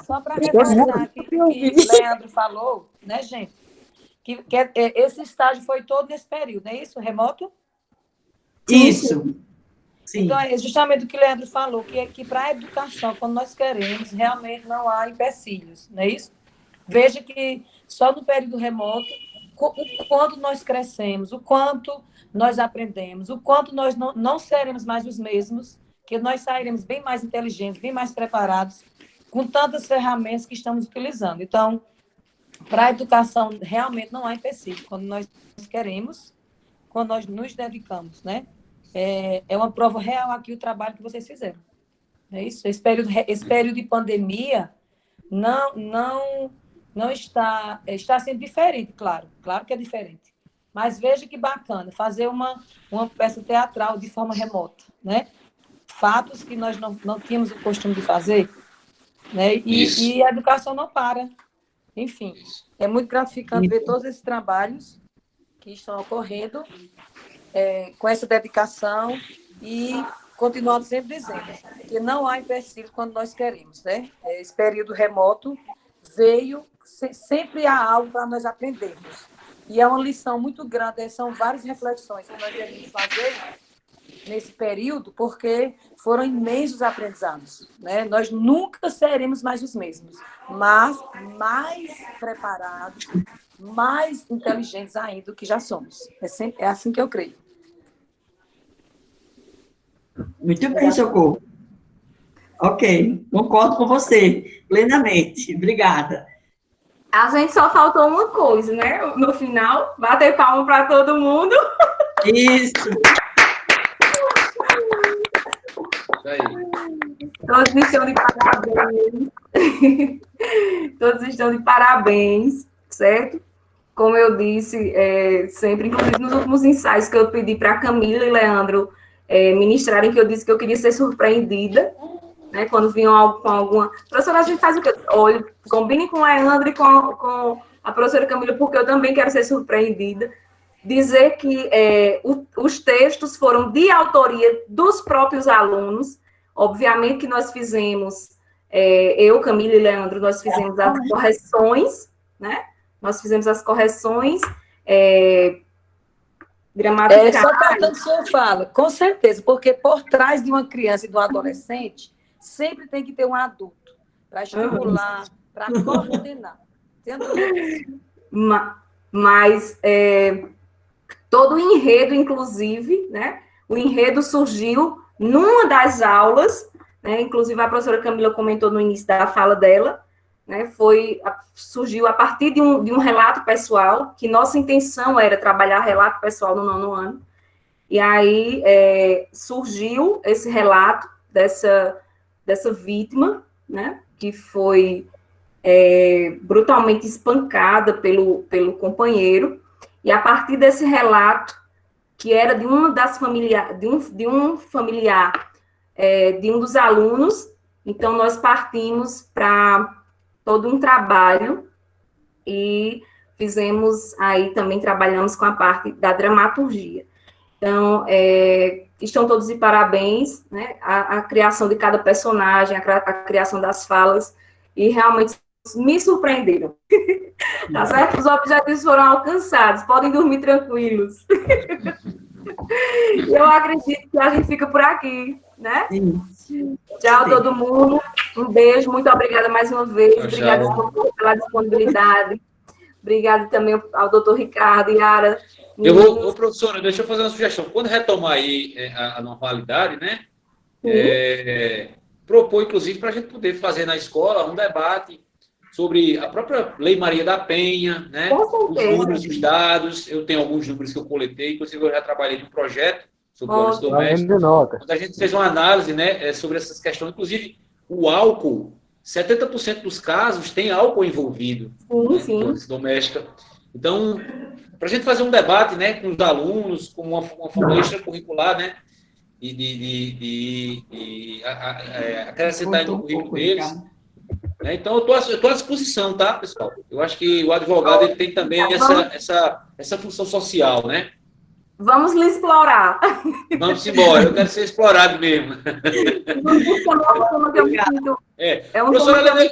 Speaker 14: Só para reforçar que Leandro falou, né, gente? Que esse estágio foi todo nesse período, não é isso? Remoto?
Speaker 1: Isso. Sim.
Speaker 14: Então, é justamente o que o Leandro falou, que para a educação, quando nós queremos, realmente não há empecilhos, não é isso? Veja que só no período remoto, o quanto nós crescemos, o quanto nós aprendemos, o quanto nós não seremos mais os mesmos, que nós sairemos bem mais inteligentes, bem mais preparados, com tantas ferramentas que estamos utilizando. Então, para a educação, realmente não há empecilho. Quando nós queremos, quando nós nos dedicamos, né? É uma prova real aqui o trabalho que vocês fizeram. É isso? Esse período de pandemia não está sendo diferente, claro que é diferente. Mas veja que bacana, fazer uma peça teatral de forma remota, né? Fatos que nós não tínhamos o costume de fazer, né? E a educação não para. Enfim, é muito gratificante ver todos esses trabalhos que estão ocorrendo com essa dedicação e continuando sempre dizendo que não há empecilho quando nós queremos, né? Esse período remoto veio, sempre há algo para nós aprendermos. E é uma lição muito grande, são várias reflexões que nós devemos fazer nesse período, porque foram imensos aprendizados, né? Nós nunca seremos mais os mesmos, mas mais preparados, mais inteligentes ainda do que já somos. É assim que eu creio.
Speaker 1: Muito bem, Socorro. Ok, concordo com você plenamente. Obrigada.
Speaker 2: A gente só faltou uma coisa, né? No final, bater palma para todo mundo.
Speaker 1: Isso.
Speaker 2: Todos estão de parabéns. Todos estão de parabéns, certo? Como eu disse, sempre, inclusive nos últimos ensaios que eu pedi para Camila e Leandro ministrarem, que eu disse que eu queria ser surpreendida, né? Quando vinham algo com alguma... Professora, a gente faz o quê? Olha, combine com o Leandro e com a professora Camila, porque eu também quero ser surpreendida. Dizer que os textos foram de autoria dos próprios alunos. Obviamente que nós fizemos, eu, Camila e Leandro, nós fizemos as correções, né? Nós fizemos as correções gramaticais.
Speaker 14: Só cortando o senhor fala, com certeza, porque por trás de uma criança e de um adolescente, sempre tem que ter um adulto para estimular, para coordenar.
Speaker 2: Mas todo o enredo, inclusive, né? O enredo surgiu numa das aulas, né? Inclusive a professora Camila comentou no início da fala dela, né? Surgiu a partir de um relato pessoal, que nossa intenção era trabalhar relato pessoal no 9º ano, e aí surgiu esse relato dessa vítima, né? Que foi brutalmente espancada pelo companheiro, e a partir desse relato, que era de uma das de um familiar de um dos alunos, então nós partimos para todo um trabalho e fizemos aí, também trabalhamos com a parte da dramaturgia. Então, estão todos de parabéns, né? A criação de cada personagem, a criação das falas, e realmente me surpreenderam. Tá certo? Os objetivos foram alcançados, podem dormir tranquilos. Eu acredito que a gente fica por aqui, né? Tchau, todo mundo. Um beijo, muito obrigada mais uma vez. Obrigada pela disponibilidade. Obrigada também ao doutor Ricardo, Yara.
Speaker 3: Professora, deixa eu fazer uma sugestão. Quando retomar aí a normalidade, né? Propor, inclusive, para a gente poder fazer na escola um debate sobre a própria Lei Maria da Penha, né? Os números, os dados. Eu tenho alguns números que eu coletei, inclusive eu já trabalhei num projeto sobre violência doméstica. Quando a gente fez uma análise, né, sobre essas questões, inclusive o álcool, 70% dos casos tem álcool envolvido, né, em violência doméstica. Então, para a gente fazer um debate, né, com os alunos, com uma forma extracurricular, né, e acrescentar no currículo deles. Né? Então, eu estou à disposição, tá, pessoal? Eu acho que o advogado ele tem também essa função social, né?
Speaker 2: Vamos lhe explorar.
Speaker 3: Vamos embora, eu quero ser explorado mesmo. Professora Helena,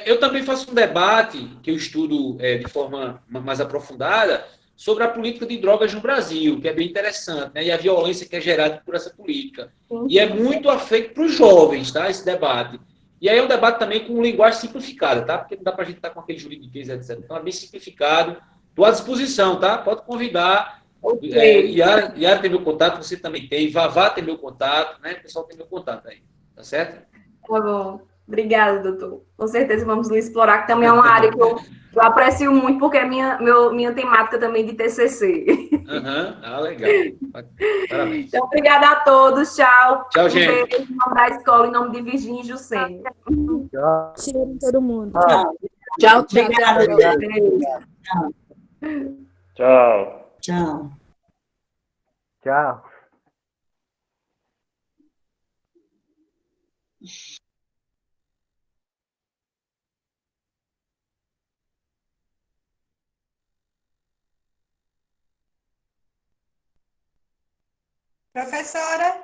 Speaker 3: eu também faço um debate que eu estudo de forma mais aprofundada sobre a política de drogas no Brasil, que é bem interessante, né? E a violência que é gerada por essa política. E é muito afeito para os jovens, tá? Esse debate. E aí é um debate também com linguagem simplificada, tá? Porque não dá para a gente estar com aquele juridiquês, etc. Então é bem simplificado. Estou à disposição, tá? Pode convidar. Yara tem meu contato, você também tem. Vavá tem meu contato, né? O pessoal tem meu contato aí. Tá certo?
Speaker 2: Tá bom. Obrigada, doutor. Com certeza vamos explorar, que também é uma área que eu aprecio muito, porque é minha temática também de TCC.
Speaker 3: Legal. Parabéns.
Speaker 2: Então, obrigada a todos. Tchau.
Speaker 3: Tchau, gente.
Speaker 2: Beijo em nome da escola, em nome de Virgínia e Jucene.
Speaker 15: Tchau. Cheiro em todo mundo.
Speaker 2: Tchau.
Speaker 1: Obrigada.
Speaker 5: Tchau.
Speaker 1: Tchau.
Speaker 10: Tchau.
Speaker 6: Professora?